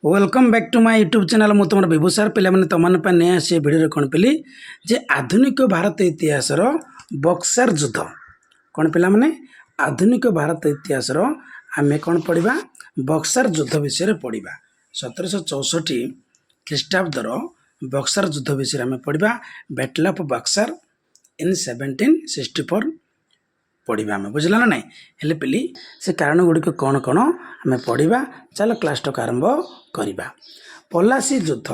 Welcome back to my YouTube channel मु तुम विभू सार पे तुम नहीं आसी भिडियो कौन पिली जे आधुनिक भारत इतिहास बक्सर युद्ध कौन पिला माने आधुनिक भारत इतिहास आम कौन पढ़ा बक्सर युद्ध विषय पढ़ा 1764 ख्रीष्टाब्दर बक्सर युद्ध विषय आम पढ़ा बैटल ऑफ बक्सर इन 1764 पढ़ा आम बुझल ना हेल्ले पिली से कारण गुड़िक कौन कौन आम पढ़ा चल क्लास टक आरंभ करवा। पलासी युद्ध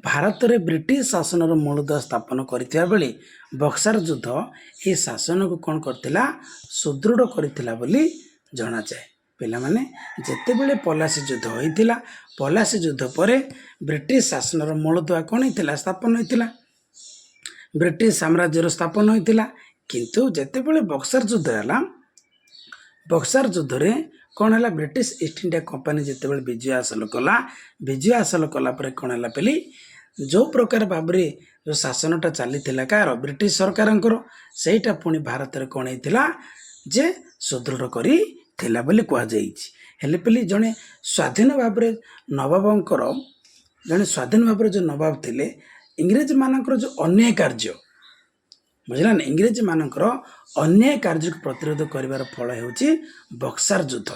भारत में ब्रिटिश शासन मूलदुआ स्थापन करथिया बेले बक्सर युद्ध ये शासन को कौन करथिला सुदृढ़ करथिला बोली जना जाए। पिला माने जेते बेले पलासी युद्ध होइथिला पलासी युद्ध पर ब्रिटिश शासन मूलदुआ कौन होइथिला स्थापन होइथिला ब्रिटिश साम्राज्यर स्थापन होइथिला किंतु जेते बेले बक्सर युद्ध है बक्सर युद्ध रे कौन है ब्रिटिश ईस्ट इंडिया कंपनी जिते बड़े विजय हासिल कला कौन है पेली जो प्रकार भाव जो शासनटा चली कार ब्रिटिश सरकार सेटा पुणी भारत में कौन होता जे सुदृढ़ करी कहुले पेली जड़े स्वाधीन भाव नवाबंकर जड़े स्वाधीन भाव जो नवाब थे इंग्रेज मानकर जो अन्याय कार्य बुझला ना इंग्रेज मानकर अन्याय कार्य को प्रतिरोध करिवार फल होची बक्सर युद्ध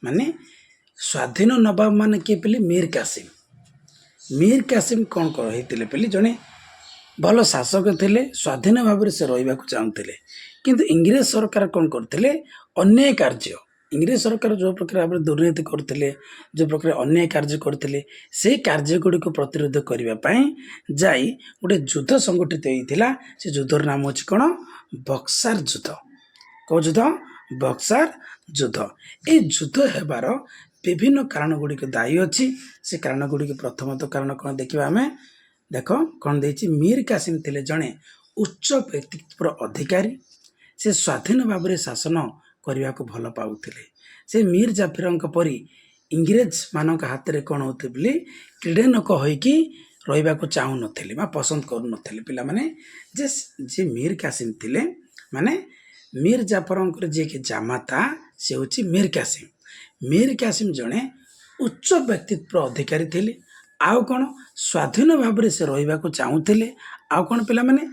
माने स्वाधीन नवाब मान किए पेली मीर कासिम कौन कहते पेली जड़े भल शासक थे स्वाधीन भाव से रहा चाहूले किंतु इंग्रेज सरकार कौन करते अन्याय कार्य इंग्रेज सरकार जो प्रकार भाव दुर्नीति करते जो प्रकार अन्याय कार्य करते से कार्य गुड़ी को प्रतिरोध करने जाई गोटे युद्ध संगठित होता से युद्धर नाम हो कौन बक्सर युद्ध कौ युद्ध बक्सर युद्ध ये युद्ध हेबार विभिन्न कारण गुड़िक दायी अच्छी से कारण गुड़िक प्रथमतः कारण कौन देखा आम देख कौन देती मीर कासिम थे जड़े उच्च व्यक्तित्व अधिकारी से स्वाधीन भाव में शासन करने को भल पाउथिले से मीर जाफर परी इंग्रेज मान हाथ में कौन होते क्रीड़नक होइकी रहा चाहू नथिले पसंद करू नथिले पिला माने जे मीर कासिम थिले माने मीर जाफर जी के जामाता से होची मीर कासिम जड़े उच्च व्यक्तित्व अधिकारी थिले आउ कौन स्वाधीन भाव से रहा चाहूले आउ कौन पिला माने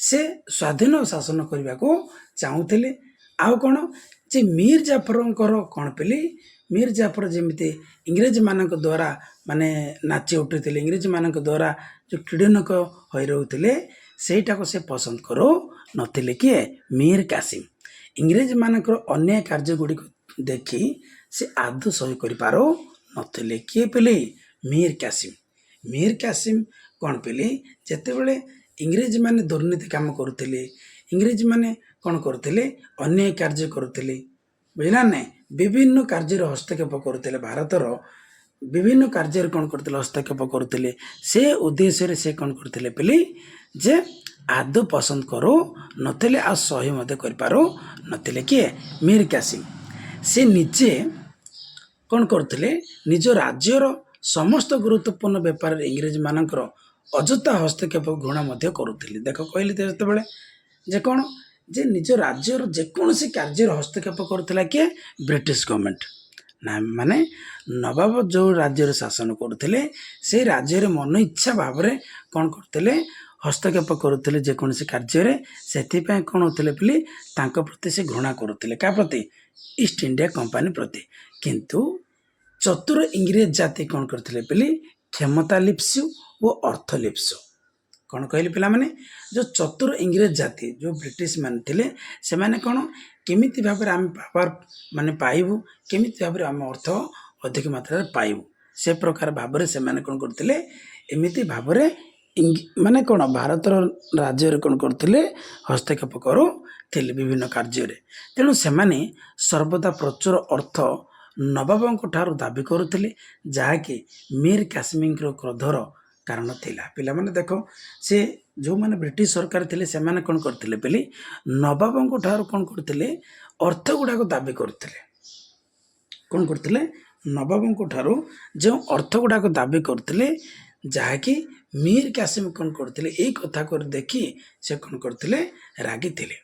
से स्वाधीन शासन करने को चाहूले आउ कौन जे मीर जाफर कौन पेली मीर जाफर जमीती इंग्रेज मान द्वारा माने नाची उठुते इंग्रेज मान द्वारा जो क्रीड़नक हो रोते सेटा को से पसंद करो नथिले किए मीर कासिम इंग्रेज मानकर अन्याय कार्य गुड़िक देखी से आदौ सही करो नथिले किए पेली मीर कासिम कौन पेली जेते बेले इंग्रेज माने दुर्नीति काम करुले इंग्रेज माने कौन करुले अन्याय कार्य करुले बुझला ना विभिन्न कार्य हस्तक्षेप करुले भारतर विभिन्न कार्य कौन करते हस्तक्षेप करुले से उद्देश्य से कौन करते पेली जे आदौ पसंद करू नथिले आ सही मत करू नथिले किए मीर कासिम से निजे कौन करते निज राज्यर समस्त गुरुत्वपूर्ण व्यापार इंग्रेज मानकर अଯଥା हस्तक्षेप घृणा करुले देख कहली जो जे कौन जे निज राज्यर जेकोसी कार्य हस्तक्षेप करुला किए ब्रिटिश गवर्नमेंट ना माने नवाब जो राज्य शासन करुले से राज्य मन इच्छा भाव में कौन करते हस्तक्षेप करुले जेकोसी कार्य से कौन होते बोली प्रति से घृणा करुले क्या प्रति ईस्ट इंडिया कंपनी प्रति किंतु चतुर इंग्रेज जाति कौन करते बोली क्षमता लिप्सु और अर्थ लिप्सु कौन कहले पिला माने जो चतुर इंग्रेज जाति जो ब्रिटिश मान थे से माने कौन केमिति भाव आम पावर माने पाइबू केमिति भाव आम अर्थ अधिक मात्रा पाइबू से प्रकार भाव से माने कौन करते एमिति भाव माने कौन भारत राज्य कौन करते हस्तक्षेप करुले विभिन्न कार्य तेणु से माने सर्वदा प्रचुर अर्थ नवाबों ठारू दाबी करुले जहाँकि मीर कासिम क्रोधर कारण थिला पिला माने देखो से जो माने ब्रिटिश सरकार थिले से माने कौन करथिले पेली नवाबों ठारू कौन करथिले अर्थ गुड़ा को दाबी करथिले कौन करथिले नवाबों ठारू जो अर्थ गुड़ा को दाबी करथिले जहाँकि मीर कासिम कौन करथिले एई कथा को देखी से कौन करथिले रागी थिले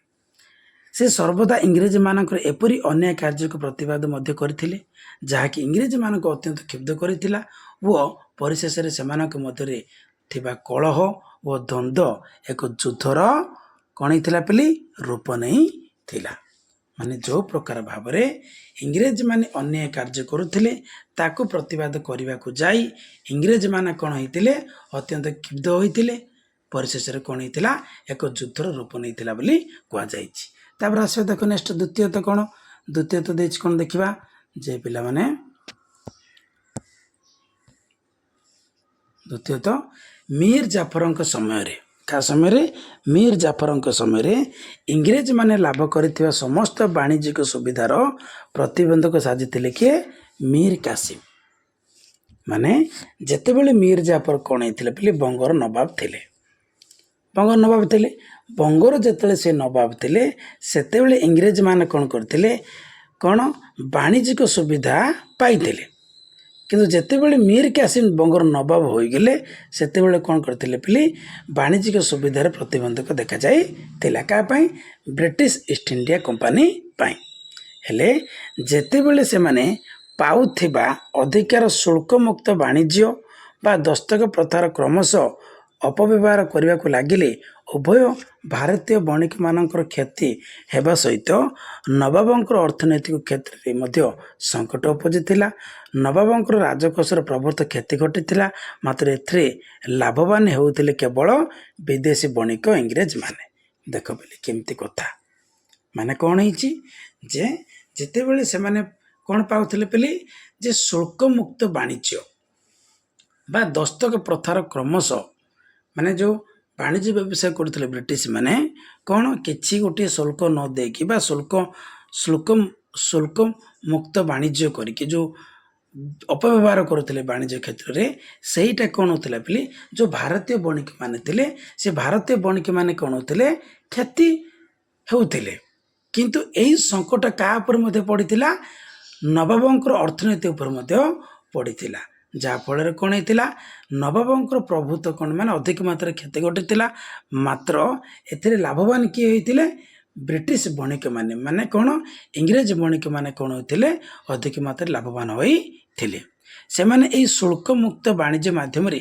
ସେ ସର୍ବଦା ଇଂରେଜମାନଙ୍କର ଏପରି ଅନ୍ୟାୟ କାର୍ଯ୍ୟକୁ ପ୍ରତିବାଦ ମଧ୍ୟ କରିଥିଲେ ଯାହାକି ଇଂରେଜମାନଙ୍କୁ ଅତ୍ୟନ୍ତ କ୍ଷୁବ୍ଧ କରିଥିଲା ଓ ପରିଶେଷରେ ସେମାନଙ୍କ ମଧ୍ୟରେ ଥିବା କଳହ ଓ ଦ୍ୱନ୍ଦ୍ୱ ଏକ ଯୁଦ୍ଧର କ'ଣ ହେଇଥିଲା ବୋଲି ରୂପ ନେଇଥିଲା। ମାନେ ଯେଉଁ ପ୍ରକାର ଭାବରେ ଇଂରେଜମାନେ ଅନ୍ୟାୟ କାର୍ଯ୍ୟ କରୁଥିଲେ ତାକୁ ପ୍ରତିବାଦ କରିବାକୁ ଯାଇ ଇଂରେଜମାନେ କ'ଣ ହେଇଥିଲେ ଅତ୍ୟନ୍ତ କ୍ଷୁବ୍ଧ ହୋଇଥିଲେ। ପରିଶେଷରେ କ'ଣ ହେଇଥିଲା ଏକ ଯୁଦ୍ଧର ରୂପ ନେଇଥିଲା ବୋଲି କୁହାଯାଇଛି। ତାପରେ ଆସିବା ଦେଖ ନେକ୍ସଟ ଦ୍ୱିତୀୟତଃ କ'ଣ ଦ୍ୱିତୀୟତଃ ଦେଇଛି କ'ଣ ଦେଖିବା ଯେ ପିଲାମାନେ ଦ୍ୱିତୀୟତଃ ମୀର ଜାଫରଙ୍କ ସମୟରେ କାହା ସମୟରେ ମୀର ଜାଫରଙ୍କ ସମୟରେ ଇଂରେଜମାନେ ଲାଭ କରିଥିବା ସମସ୍ତ ବାଣିଜ୍ୟିକ ସୁବିଧାର ପ୍ରତିବନ୍ଧକ ସାଜିଥିଲେ କିଏ ମୀର କାସିମ। ମାନେ ଯେତେବେଳେ ମୀର ଜାଫର କ'ଣ ହେଇଥିଲେ ବୋଲି ବଙ୍ଗର ନବାବ ଥିଲେ ବଙ୍ଗର ଯେତେବେଳେ ସେ ନବାବ ଥିଲେ ସେତେବେଳେ ଇଂରେଜମାନେ କ'ଣ କରିଥିଲେ କ'ଣ ବାଣିଜ୍ୟିକ ସୁବିଧା ପାଇଥିଲେ। କିନ୍ତୁ ଯେତେବେଳେ ମୀର କାସିମ ବଙ୍ଗର ନବାବ ହୋଇଗଲେ ସେତେବେଳେ କ'ଣ କରିଥିଲେ ବୋଲି ବାଣିଜ୍ୟିକ ସୁବିଧାରେ ପ୍ରତିବନ୍ଧକ ଦେଖାଯାଇଥିଲା। କାହା ପାଇଁ ବ୍ରିଟିଶ ଇଷ୍ଟ ଇଣ୍ଡିଆ କମ୍ପାନୀ ପାଇଁ। ହେଲେ ଯେତେବେଳେ ସେମାନେ ପାଉଥିବା ଅଧିକାର ଶୁଳ୍କମୁକ୍ତ ବାଣିଜ୍ୟ ବା ଦସ୍ତକ ପ୍ରଥାର କ୍ରମଶଃ ଅପବ୍ୟବହାର କରିବାକୁ ଲାଗିଲେ ଉଭୟ ଭାରତୀୟ ବଣିକମାନଙ୍କର କ୍ଷତି ହେବା ସହିତ ନବାବଙ୍କର ଅର୍ଥନୈତିକ କ୍ଷେତ୍ରରେ ମଧ୍ୟ ସଙ୍କଟ ଉପୁଜିଥିଲା। ନବାବଙ୍କର ରାଜକୋଷର ପ୍ରଭୃତ କ୍ଷତି ଘଟିଥିଲା। ମାତ୍ର ଏଥିରେ ଲାଭବାନ ହେଉଥିଲେ କେବଳ ବିଦେଶୀ ବଣିକ ଇଂରେଜମାନେ। ଦେଖ ବୋଲି କେମିତି କଥା ମାନେ କ'ଣ ହେଇଛି ଯେ ଯେତେବେଳେ ସେମାନେ କ'ଣ ପାଉଥିଲେ ବୋଲି ଯେ ଶୁଳ୍କମୁକ୍ତ ବାଣିଜ୍ୟ ବା ଦସ୍ତକ ପ୍ରଥାର କ୍ରମଶଃ ମାନେ ଯେଉଁ ବାଣିଜ୍ୟ ବ୍ୟବସାୟ କରୁଥିଲେ ବ୍ରିଟିଶ ମାନେ କ'ଣ କିଛି ଗୋଟିଏ ଶୁଳ୍କ ନ ଦେଇକି ବା ଶୁଳ୍କ ମୁକ୍ତ ବାଣିଜ୍ୟ କରିକି ଯେଉଁ ଅପବ୍ୟବହାର କରୁଥିଲେ ବାଣିଜ୍ୟ କ୍ଷେତ୍ରରେ ସେଇଟା କ'ଣ ହେଉଥିଲା ବୋଲି ଯେଉଁ ଭାରତୀୟ ବଣିକମାନେ ଥିଲେ ସେ ଭାରତୀୟ ବଣିକମାନେ କ'ଣ ହେଉଥିଲେ କ୍ଷତି ହେଉଥିଲେ। କିନ୍ତୁ ଏହି ସଙ୍କଟ କାହା ଉପରେ ମଧ୍ୟ ପଡ଼ିଥିଲା ନବାବଙ୍କର ଅର୍ଥନୀତି ଉପରେ ମଧ୍ୟ ପଡ଼ିଥିଲା। ଯାହାଫଳରେ କ'ଣ ହେଇଥିଲା ନବାବଙ୍କର ପ୍ରଭୁତ୍ୱ କ'ଣ ମାନେ ଅଧିକ ମାତ୍ରାରେ କ୍ଷତି ଘଟିଥିଲା। ମାତ୍ର ଏଥିରେ ଲାଭବାନ କିଏ ହୋଇଥିଲେ ବ୍ରିଟିଶ ବଣିକମାନେ ମାନେ କ'ଣ ଇଂରେଜ ବଣିକମାନେ କ'ଣ ହୋଇଥିଲେ ଅଧିକ ମାତ୍ରାରେ ଲାଭବାନ ହୋଇଥିଲେ। ସେମାନେ ଏହି ଶୁଳ୍କମୁକ୍ତ ବାଣିଜ୍ୟ ମାଧ୍ୟମରେ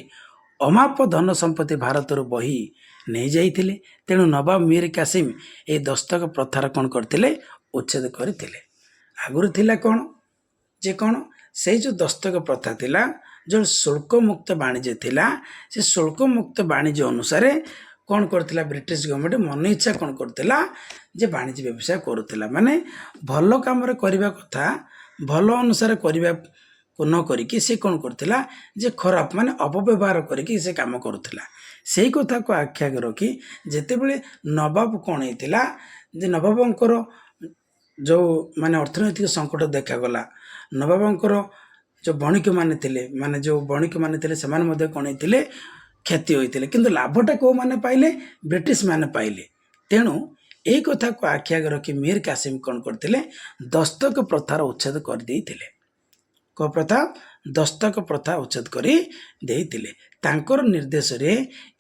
ଅମାପ ଧନ ସମ୍ପତ୍ତି ଭାରତରୁ ବହି ନେଇଯାଇଥିଲେ। ତେଣୁ ନବାବ ମୀର କାସିମ ଏହି ଦସ୍ତକ ପ୍ରଥାର କ'ଣ କରିଥିଲେ ଉଚ୍ଛେଦ କରିଥିଲେ। ଆଗରୁ ଥିଲା କ'ଣ ଯେ କ'ଣ ସେଇ ଯେଉଁ ଦସ୍ତକ ପ୍ରଥା ଥିଲା ଯେଉଁ ଶୁଳ୍କମୁକ୍ତ ବାଣିଜ୍ୟ ଥିଲା ସେ ଶୁଳ୍କମୁକ୍ତ ବାଣିଜ୍ୟ ଅନୁସାରେ କ'ଣ କରୁଥିଲା ବ୍ରିଟିଶ ଗଭର୍ଣ୍ଣମେଣ୍ଟ ମନ ଇଚ୍ଛା କ'ଣ କରୁଥିଲା ଯେ ବାଣିଜ୍ୟ ବ୍ୟବସାୟ କରୁଥିଲା। ମାନେ ଭଲ କାମରେ କରିବା କଥା ଭଲ ଅନୁସାରେ କରିବାକୁ ନ କରିକି ସେ କ'ଣ କରୁଥିଲା ଯେ ଖରାପ ମାନେ ଅପବ୍ୟବହାର କରିକି ସେ କାମ କରୁଥିଲା। ସେଇ କଥାକୁ ଆଖି ଆଗରେ ରଖି ଯେତେବେଳେ ନବାବ କ'ଣ ହେଇଥିଲା ଯେ ନବାବଙ୍କର ଯେଉଁ ମାନେ ଅର୍ଥନୈତିକ ସଙ୍କଟ ଦେଖାଗଲା ନବାବଙ୍କର ଯେଉଁ ବଣିକମାନେ ଥିଲେ ସେମାନେ ମଧ୍ୟ କ'ଣ ହେଇଥିଲେ କ୍ଷତି ହୋଇଥିଲେ। କିନ୍ତୁ ଲାଭଟା କେଉଁମାନେ ପାଇଲେ ବ୍ରିଟିଶ ମାନେ ପାଇଲେ। ତେଣୁ ଏହି କଥାକୁ ଆଖି ଆଗରେ ରଖି ମୀର କାସିମ କ'ଣ କରିଥିଲେ ଦସ୍ତକ ପ୍ରଥାର ଉଚ୍ଛେଦ କରିଦେଇଥିଲେ। କେଉଁ ପ୍ରଥା ଦସ୍ତକ ପ୍ରଥା ଉଚ୍ଛେଦ କରି ଦେଇଥିଲେ। ତାଙ୍କର ନିର୍ଦ୍ଦେଶରେ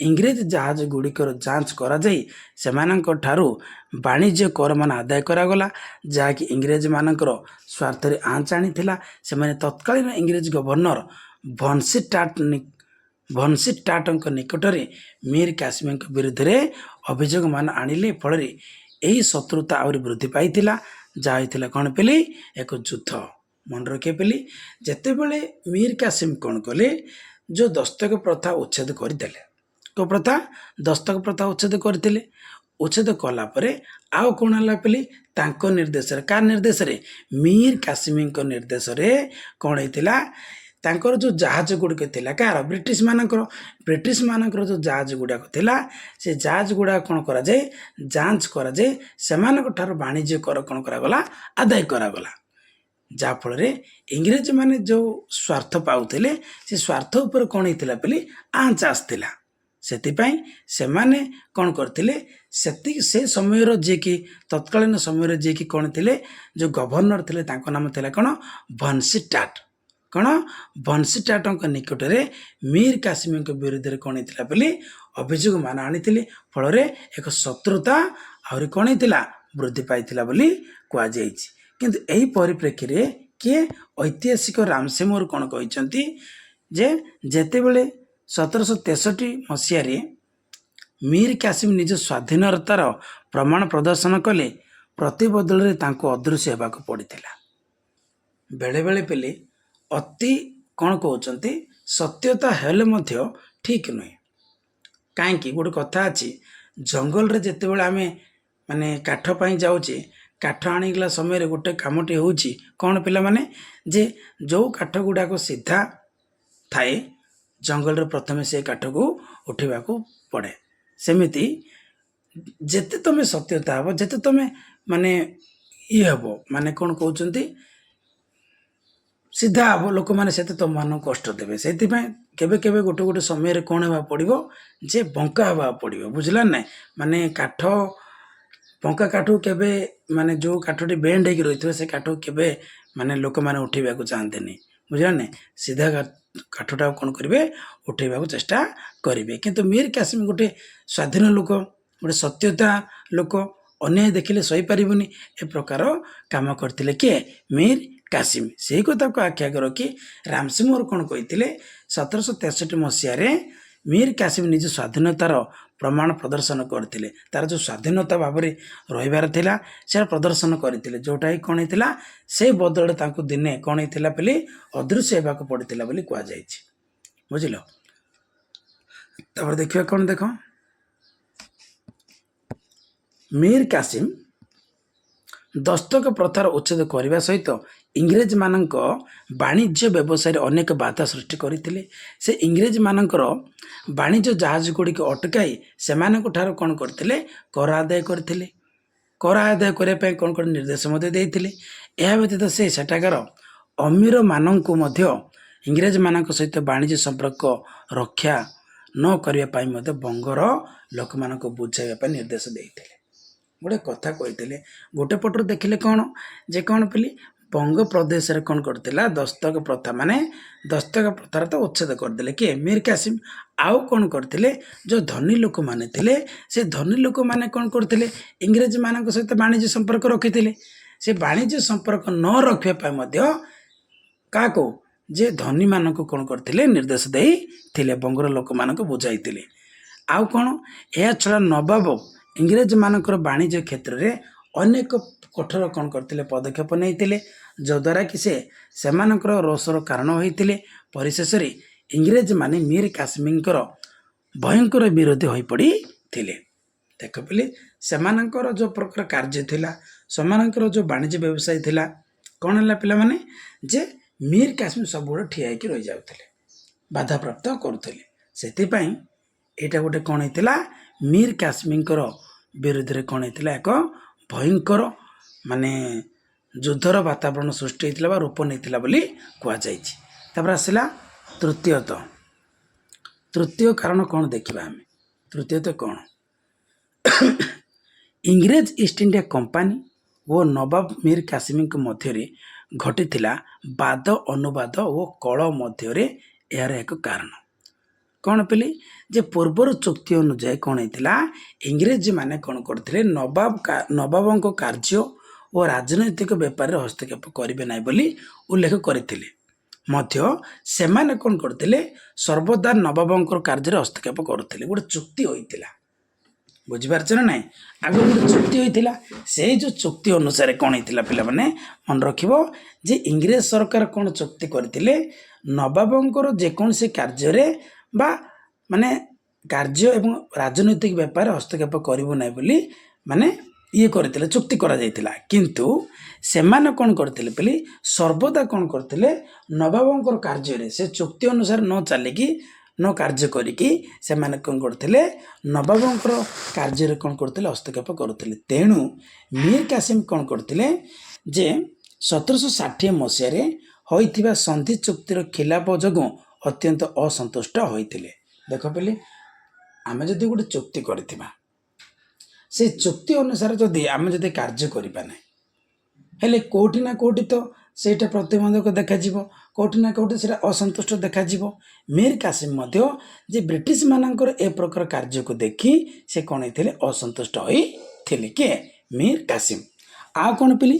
ଇଂରେଜ ଜାହାଜ ଗୁଡ଼ିକର ଯାଞ୍ଚ କରାଯାଇ ସେମାନଙ୍କ ଠାରୁ ବାଣିଜ୍ୟ କରମାନ ଆଦାୟ କରାଗଲା ଯାହାକି ଇଂରେଜମାନଙ୍କର ସ୍ୱାର୍ଥରେ ଆଞ୍ଚ ଆଣିଥିଲା। ସେମାନେ ତତ୍କାଳୀନ ଇଂରେଜ ଗଭର୍ଣ୍ଣର ଭନସିଟାଟଙ୍କ ନିକଟରେ ମୀର କାସିମଙ୍କ ବିରୁଦ୍ଧରେ ଅଭିଯୋଗମାନ ଆଣିଲେ। ଫଳରେ ଏହି ଶତ୍ରୁତା ଆହୁରି ବୃଦ୍ଧି ପାଇଥିଲା ଯାହା ହୋଇଥିଲା କ'ଣ ବୋଲି ଏକ ଯୁଦ୍ଧ। ମନେ ରଖିବା ବୋଲି ଯେତେବେଳେ ମୀର କାସିମ କ'ଣ କଲେ ଯେଉଁ ଦସ୍ତକ ପ୍ରଥା ଉଚ୍ଛେଦ କରିଦେଲେ କେଉଁ ପ୍ରଥା ଦସ୍ତକ ପ୍ରଥା ଉଚ୍ଛେଦ କରିଥିଲେ। ଉଚ୍ଛେଦ କଲା ପରେ ଆଉ କ'ଣ ହେଲା ବୋଲି ତାଙ୍କ ନିର୍ଦ୍ଦେଶରେ କାହା ନିର୍ଦ୍ଦେଶରେ ମୀର କାସିମଙ୍କ ନିର୍ଦ୍ଦେଶରେ କ'ଣ ହେଇଥିଲା ତାଙ୍କର ଯେଉଁ ଜାହାଜ ଗୁଡ଼ିକ ଥିଲା କାହାର ବ୍ରିଟିଶମାନଙ୍କର ଯେଉଁ ଜାହାଜ ଗୁଡ଼ାକ ଥିଲା ସେ ଜାହାଜ ଗୁଡ଼ାକ କ'ଣ କରାଯାଏ ଯାଞ୍ଚ କରାଯାଏ ସେମାନଙ୍କ ଠାରୁ ବାଣିଜ୍ୟ କର କ'ଣ କରାଗଲା ଆଦାୟ କରାଗଲା। ଯାହାଫଳରେ ଇଂରେଜମାନେ ଯେଉଁ ସ୍ୱାର୍ଥ ପାଉଥିଲେ ସେ ସ୍ୱାର୍ଥ ଉପରେ କ'ଣ ହେଇଥିଲା ବୋଲି ଆଞ୍ଚ ଆସିଥିଲା। ସେଥିପାଇଁ ସେମାନେ କ'ଣ କରିଥିଲେ ସେ ସମୟର ଯିଏକି ତତ୍କାଳୀନ ସମୟରେ ଯିଏକି କ'ଣ ଥିଲେ ଯେଉଁ ଗଭର୍ଣ୍ଣର ଥିଲେ ତାଙ୍କ ନାମ ଥିଲା କ'ଣ ଭନସିଟାଟଙ୍କ ନିକଟରେ ମୀର କାସିମଙ୍କ ବିରୁଦ୍ଧରେ କ'ଣ ହେଇଥିଲା ବୋଲି ଅଭିଯୋଗମାନ ଆଣିଥିଲେ। ଫଳରେ ଏକ ଶତ୍ରୁତା ଆହୁରି କ'ଣ ହେଇଥିଲା ବୃଦ୍ଧି ପାଇଥିଲା ବୋଲି କୁହାଯାଇଛି। କିନ୍ତୁ ଏହି ପରିପ୍ରେକ୍ଷୀରେ କିଏ ଐତିହାସିକ ରାମସେ ମୋର୍ କ'ଣ କହିଛନ୍ତି ଯେ ଯେତେବେଳେ 1763 ମସିହାରେ ମୀର କାସିମ ନିଜ ସ୍ୱାଧୀନତାର ପ୍ରମାଣ ପ୍ରଦର୍ଶନ କଲେ, ପ୍ରତିବଦଳରେ ତାଙ୍କୁ ଅଦୃଶ୍ୟ ହେବାକୁ ପଡ଼ିଥିଲା। ବେଳେବେଳେ ପିଲେ ଅତି କ'ଣ କହୁଛନ୍ତି ସତ୍ୟତା ହେଲେ ମଧ୍ୟ ଠିକ୍ ନୁହେଁ। କାହିଁକି? ଗୋଟେ କଥା ଅଛି, ଜଙ୍ଗଲରେ ଯେତେବେଳେ ଆମେ ମାନେ କାଠ ପାଇଁ ଯାଉଛେ, କାଠ ଆଣିଗଲା ସମୟରେ ଗୋଟେ କାମଟି ହେଉଛି କ'ଣ ପିଲାମାନେ, ଯେ ଯେଉଁ କାଠ ଗୁଡ଼ାକ ସିଧା ଥାଏ ଜଙ୍ଗଲରେ ପ୍ରଥମେ ସେ କାଠକୁ ଉଠିବାକୁ ପଡ଼େ। ସେମିତି ଯେତେ ତମେ ସତ୍ୟତା ହେବ, ଯେତେ ତମେ ମାନେ ହେବ, ମାନେ କ'ଣ କହୁଛନ୍ତି ସିଧା ହେବ, ଲୋକମାନେ ସେତେ ତୁମମାନଙ୍କୁ କଷ୍ଟ ଦେବେ। ସେଥିପାଇଁ କେବେ କେବେ ଗୋଟେ ଗୋଟେ ସମୟରେ କ'ଣ ହେବାକୁ ପଡ଼ିବ, ଯେ ବଙ୍କା ହେବାକୁ ପଡ଼ିବ। ବୁଝିଲା ନାହିଁ? ମାନେ କାଠ ବଙ୍କା କାଠକୁ କେବେ ମାନେ ଯେଉଁ କାଠଟି ବେଣ୍ଡ ହେଇକି ରହିଥିବ ସେ କାଠକୁ କେବେ ମାନେ ଲୋକମାନେ ଉଠେଇବାକୁ ଚାହାନ୍ତିନି। ବୁଝିଲା ନାହିଁ? ସିଧା କାଠଟାକୁ କ'ଣ କରିବେ, ଉଠେଇବାକୁ ଚେଷ୍ଟା କରିବେ। କିନ୍ତୁ ମୀର କାସିମ ଗୋଟେ ସ୍ୱାଧୀନ ଲୋକ, ଗୋଟେ ସତ୍ୟତା ଲୋକ, ଅନ୍ୟାୟ ଦେଖିଲେ ସହିପାରିବୁନି, ଏ ପ୍ରକାର କାମ କରିଥିଲେ କିଏ? ମୀର କାସିମ। ସେହି କଥାକୁ ଆଖି ଆଗରେ ରଖି ରାମସେ ମୋର୍ କ'ଣ କହିଥିଲେ, 1763 ମସିହାରେ ମୀର କାସିମ ନିଜ ସ୍ୱାଧୀନତାର ପ୍ରମାଣ ପ୍ରଦର୍ଶନ କରିଥିଲେ। ତାର ଯେଉଁ ସ୍ୱାଧୀନତା ଭାବରେ ରହିବାର ଥିଲା ସେଟା ପ୍ରଦର୍ଶନ କରିଥିଲେ, ଯେଉଁଟାକି କ'ଣ ହେଇଥିଲା, ସେଇ ବଦଳରେ ତାଙ୍କୁ ଦିନେ କ'ଣ ହେଇଥିଲା ବୋଲି ଅଦୃଶ୍ୟ ହେବାକୁ ପଡ଼ିଥିଲା ବୋଲି କୁହାଯାଇଛି। ବୁଝିଲ? ତାପରେ ଦେଖିବା କ'ଣ, ଦେଖ, ମୀର କାସିମ ଦସ୍ତକ ପ୍ରଥାର ଉଚ୍ଛେଦ କରିବା ସହିତ ଇଂରେଜମାନଙ୍କ ବାଣିଜ୍ୟ ବ୍ୟବସାୟରେ ଅନେକ ବାଧା ସୃଷ୍ଟି କରିଥିଲେ। ସେ ଇଂରେଜମାନଙ୍କର ବାଣିଜ୍ୟ ଜାହାଜ ଗୁଡ଼ିକ ଅଟକାଇ ସେମାନଙ୍କ ଠାରୁ କ'ଣ କରିଥିଲେ, କର ଆଦାୟ କରିଥିଲେ। କର ଆଦାୟ କରିବା ପାଇଁ କ'ଣ କ'ଣ ନିର୍ଦ୍ଦେଶ ମଧ୍ୟ ଦେଇଥିଲେ। ଏହା ବ୍ୟତୀତ ସେ ସେଠାକାର ଅମୀରମାନଙ୍କୁ ମଧ୍ୟ ଇଂରେଜମାନଙ୍କ ସହିତ ବାଣିଜ୍ୟ ସମ୍ପର୍କ ରକ୍ଷା ନ କରିବା ପାଇଁ ମଧ୍ୟ ବଙ୍ଗର ଲୋକମାନଙ୍କୁ ବୁଝାଇବା ପାଇଁ ନିର୍ଦ୍ଦେଶ ଦେଇଥିଲେ। ଗୋଟେ କଥା କହିଥିଲେ, ଗୋଟେ ପଟରୁ ଦେଖିଲେ କ'ଣ, ଯେ କ'ଣ ବୋଲି ବଙ୍ଗ ପ୍ରଦେଶରେ କ'ଣ କରିଥିଲା, ଦସ୍ତକ ପ୍ରଥା, ମାନେ ଦସ୍ତକ ପ୍ରଥାର ତ ଉଚ୍ଛେଦ କରିଦେଲେ କିଏ? ମୀର କାସିମ। ଆଉ କ'ଣ କରିଥିଲେ, ଯେଉଁ ଧନୀ ଲୋକମାନେ ଥିଲେ ସେ ଧନୀ ଲୋକମାନେ କ'ଣ କରିଥିଲେ, ଇଂରେଜମାନଙ୍କ ସହିତ ବାଣିଜ୍ୟ ସମ୍ପର୍କ ରଖିଥିଲେ। ସେ ବାଣିଜ୍ୟ ସମ୍ପର୍କ ନ ରଖିବା ପାଇଁ ମଧ୍ୟ କାହାକୁ, ଯେ ଧନୀମାନଙ୍କୁ କ'ଣ କରିଥିଲେ, ନିର୍ଦ୍ଦେଶ ଦେଇଥିଲେ, ବଙ୍ଗର ଲୋକମାନଙ୍କୁ ବୁଝାଇଥିଲେ। ଆଉ କ'ଣ, ଏହା ଛଡ଼ା ନବାବ ଇଂରେଜମାନଙ୍କର ବାଣିଜ୍ୟ କ୍ଷେତ୍ରରେ ଅନେକ କଠୋର କ'ଣ କରିଥିଲେ, ପଦକ୍ଷେପ ନେଇଥିଲେ, ଯଦ୍ୱାରା କି ସେମାନଙ୍କର ରୋଷର କାରଣ ହୋଇଥିଲେ। ପରିଶେଷରେ ଇଂରେଜମାନେ ମୀର କାସିମଙ୍କର ଭୟଙ୍କର ବିରୋଧୀ ହୋଇପଡ଼ିଥିଲେ। ଦେଖ ପିଲେ, ସେମାନଙ୍କର ଯେଉଁ ପ୍ରକାର କାର୍ଯ୍ୟ ଥିଲା, ସେମାନଙ୍କର ଯେଉଁ ବାଣିଜ୍ୟ ବ୍ୟବସାୟ ଥିଲା, କ'ଣ ହେଲା ପିଲାମାନେ, ଯେ ମୀର କାସିମ ସବୁବେଳେ ଠିଆ ହେଇକି ରହିଯାଉଥିଲେ, ବାଧାପ୍ରାପ୍ତ କରୁଥିଲେ। ସେଥିପାଇଁ ଏଇଟା ଗୋଟେ କ'ଣ ହେଇଥିଲା, ମୀର କାସିମଙ୍କର ବିରୁଦ୍ଧରେ କ'ଣ ହେଇଥିଲା, ଏକ ଭୟଙ୍କର ମାନେ ଯୁଦ୍ଧର ବାତାବରଣ ସୃଷ୍ଟି ହେଇଥିଲା ବା ରୂପ ନେଇଥିଲା ବୋଲି କୁହାଯାଇଛି। ତାପରେ ଆସିଲା ତୃତୀୟ କାରଣ କ'ଣ ଦେଖିବା ଆମେ। ତୃତୀୟତଃ କ'ଣ, ଇଂରେଜ ଇଷ୍ଟ ଇଣ୍ଡିଆ କମ୍ପାନୀ ଓ ନବାବ ମୀର କାସିମଙ୍କ ମଧ୍ୟରେ ଘଟିଥିଲା ବାଦ ଅନୁବାଦ ଓ କଳ ମଧ୍ୟରେ ଏହାର ଏକ କାରଣ। କ'ଣ ପିଲି, ଯେ ପୂର୍ବରୁ ଚୁକ୍ତି ଅନୁଯାୟୀ କ'ଣ ହେଇଥିଲା, ଇଂରେଜମାନେ କ'ଣ କରିଥିଲେ, ନବାବଙ୍କ କାର୍ଯ୍ୟ ଓ ରାଜନୈତିକ ବେପାରରେ ହସ୍ତକ୍ଷେପ କରିବେ ନାହିଁ ବୋଲି ଉଲ୍ଲେଖ କରିଥିଲେ। ମଧ୍ୟ ସେମାନେ କ'ଣ କରିଥିଲେ, ସର୍ବଦା ନବାବଙ୍କର କାର୍ଯ୍ୟରେ ହସ୍ତକ୍ଷେପ କରୁଥିଲେ। ଗୋଟେ ଚୁକ୍ତି ହୋଇଥିଲା, ବୁଝିପାରୁଛ ନା ନାହିଁ? ଆଗରୁ ଗୋଟେ ଚୁକ୍ତି ହୋଇଥିଲା। ସେଇ ଯେଉଁ ଚୁକ୍ତି ଅନୁସାରେ କ'ଣ ହେଇଥିଲା ପିଲାମାନେ, ମନେ ରଖିବ, ଯେ ଇଂରେଜ ସରକାର କ'ଣ ଚୁକ୍ତି କରିଥିଲେ, ନବାବଙ୍କର ଯେକୌଣସି କାର୍ଯ୍ୟରେ ବା ମାନେ କାର୍ଯ୍ୟ ଏବଂ ରାଜନୈତିକ ବେପାରରେ ହସ୍ତକ୍ଷେପ କରିବ ନାହିଁ ବୋଲି ମାନେ କରିଥିଲେ, ଚୁକ୍ତି କରାଯାଇଥିଲା। କିନ୍ତୁ ସେମାନେ କ'ଣ କରିଥିଲେ ବୋଲି ସର୍ବଦା କ'ଣ କରିଥିଲେ, ନବାବଙ୍କର କାର୍ଯ୍ୟରେ ସେ ଚୁକ୍ତି ଅନୁସାରେ ନ ଚାଲିକି ନ କାର୍ଯ୍ୟ କରିକି ସେମାନେ କ'ଣ କରୁଥିଲେ, ନବାବଙ୍କର କାର୍ଯ୍ୟରେ କ'ଣ କରୁଥିଲେ, ହସ୍ତକ୍ଷେପ କରୁଥିଲେ। ତେଣୁ ମୀର କାସିମ କ'ଣ କରୁଥିଲେ, ଯେ 1760 ମସିହାରେ ହୋଇଥିବା ସନ୍ଧି ଚୁକ୍ତିର ଖିଲାପ ଯୋଗୁଁ ଅତ୍ୟନ୍ତ ଅସନ୍ତୁଷ୍ଟ ହୋଇଥିଲେ। ଦେଖ ପିଲେ, ଆମେ ଯଦି ଗୋଟେ ଚୁକ୍ତି କରିଥିବା, ସେ ଚୁକ୍ତି ଅନୁସାରେ ଯଦି ଆମେ ଯଦି କାର୍ଯ୍ୟ କରିବା ନାହିଁ, ହେଲେ କେଉଁଠି ନା କେଉଁଠି ତ ସେଇଟା ପ୍ରତିବନ୍ଧକ ଦେଖାଯିବ, କେଉଁଠି ନା କେଉଁଠି ସେଇଟା ଅସନ୍ତୁଷ୍ଟ ଦେଖାଯିବ। ମୀର କାସିମ ମଧ୍ୟ ଯେ ବ୍ରିଟିଶ ମାନଙ୍କର ଏ ପ୍ରକାର କାର୍ଯ୍ୟକୁ ଦେଖି ସେ କ'ଣ ହେଇଥିଲେ, ଅସନ୍ତୁଷ୍ଟ ହୋଇଥିଲେ। କିଏ? ମୀର କାସିମ। ଆଉ କ'ଣ ପିଲି,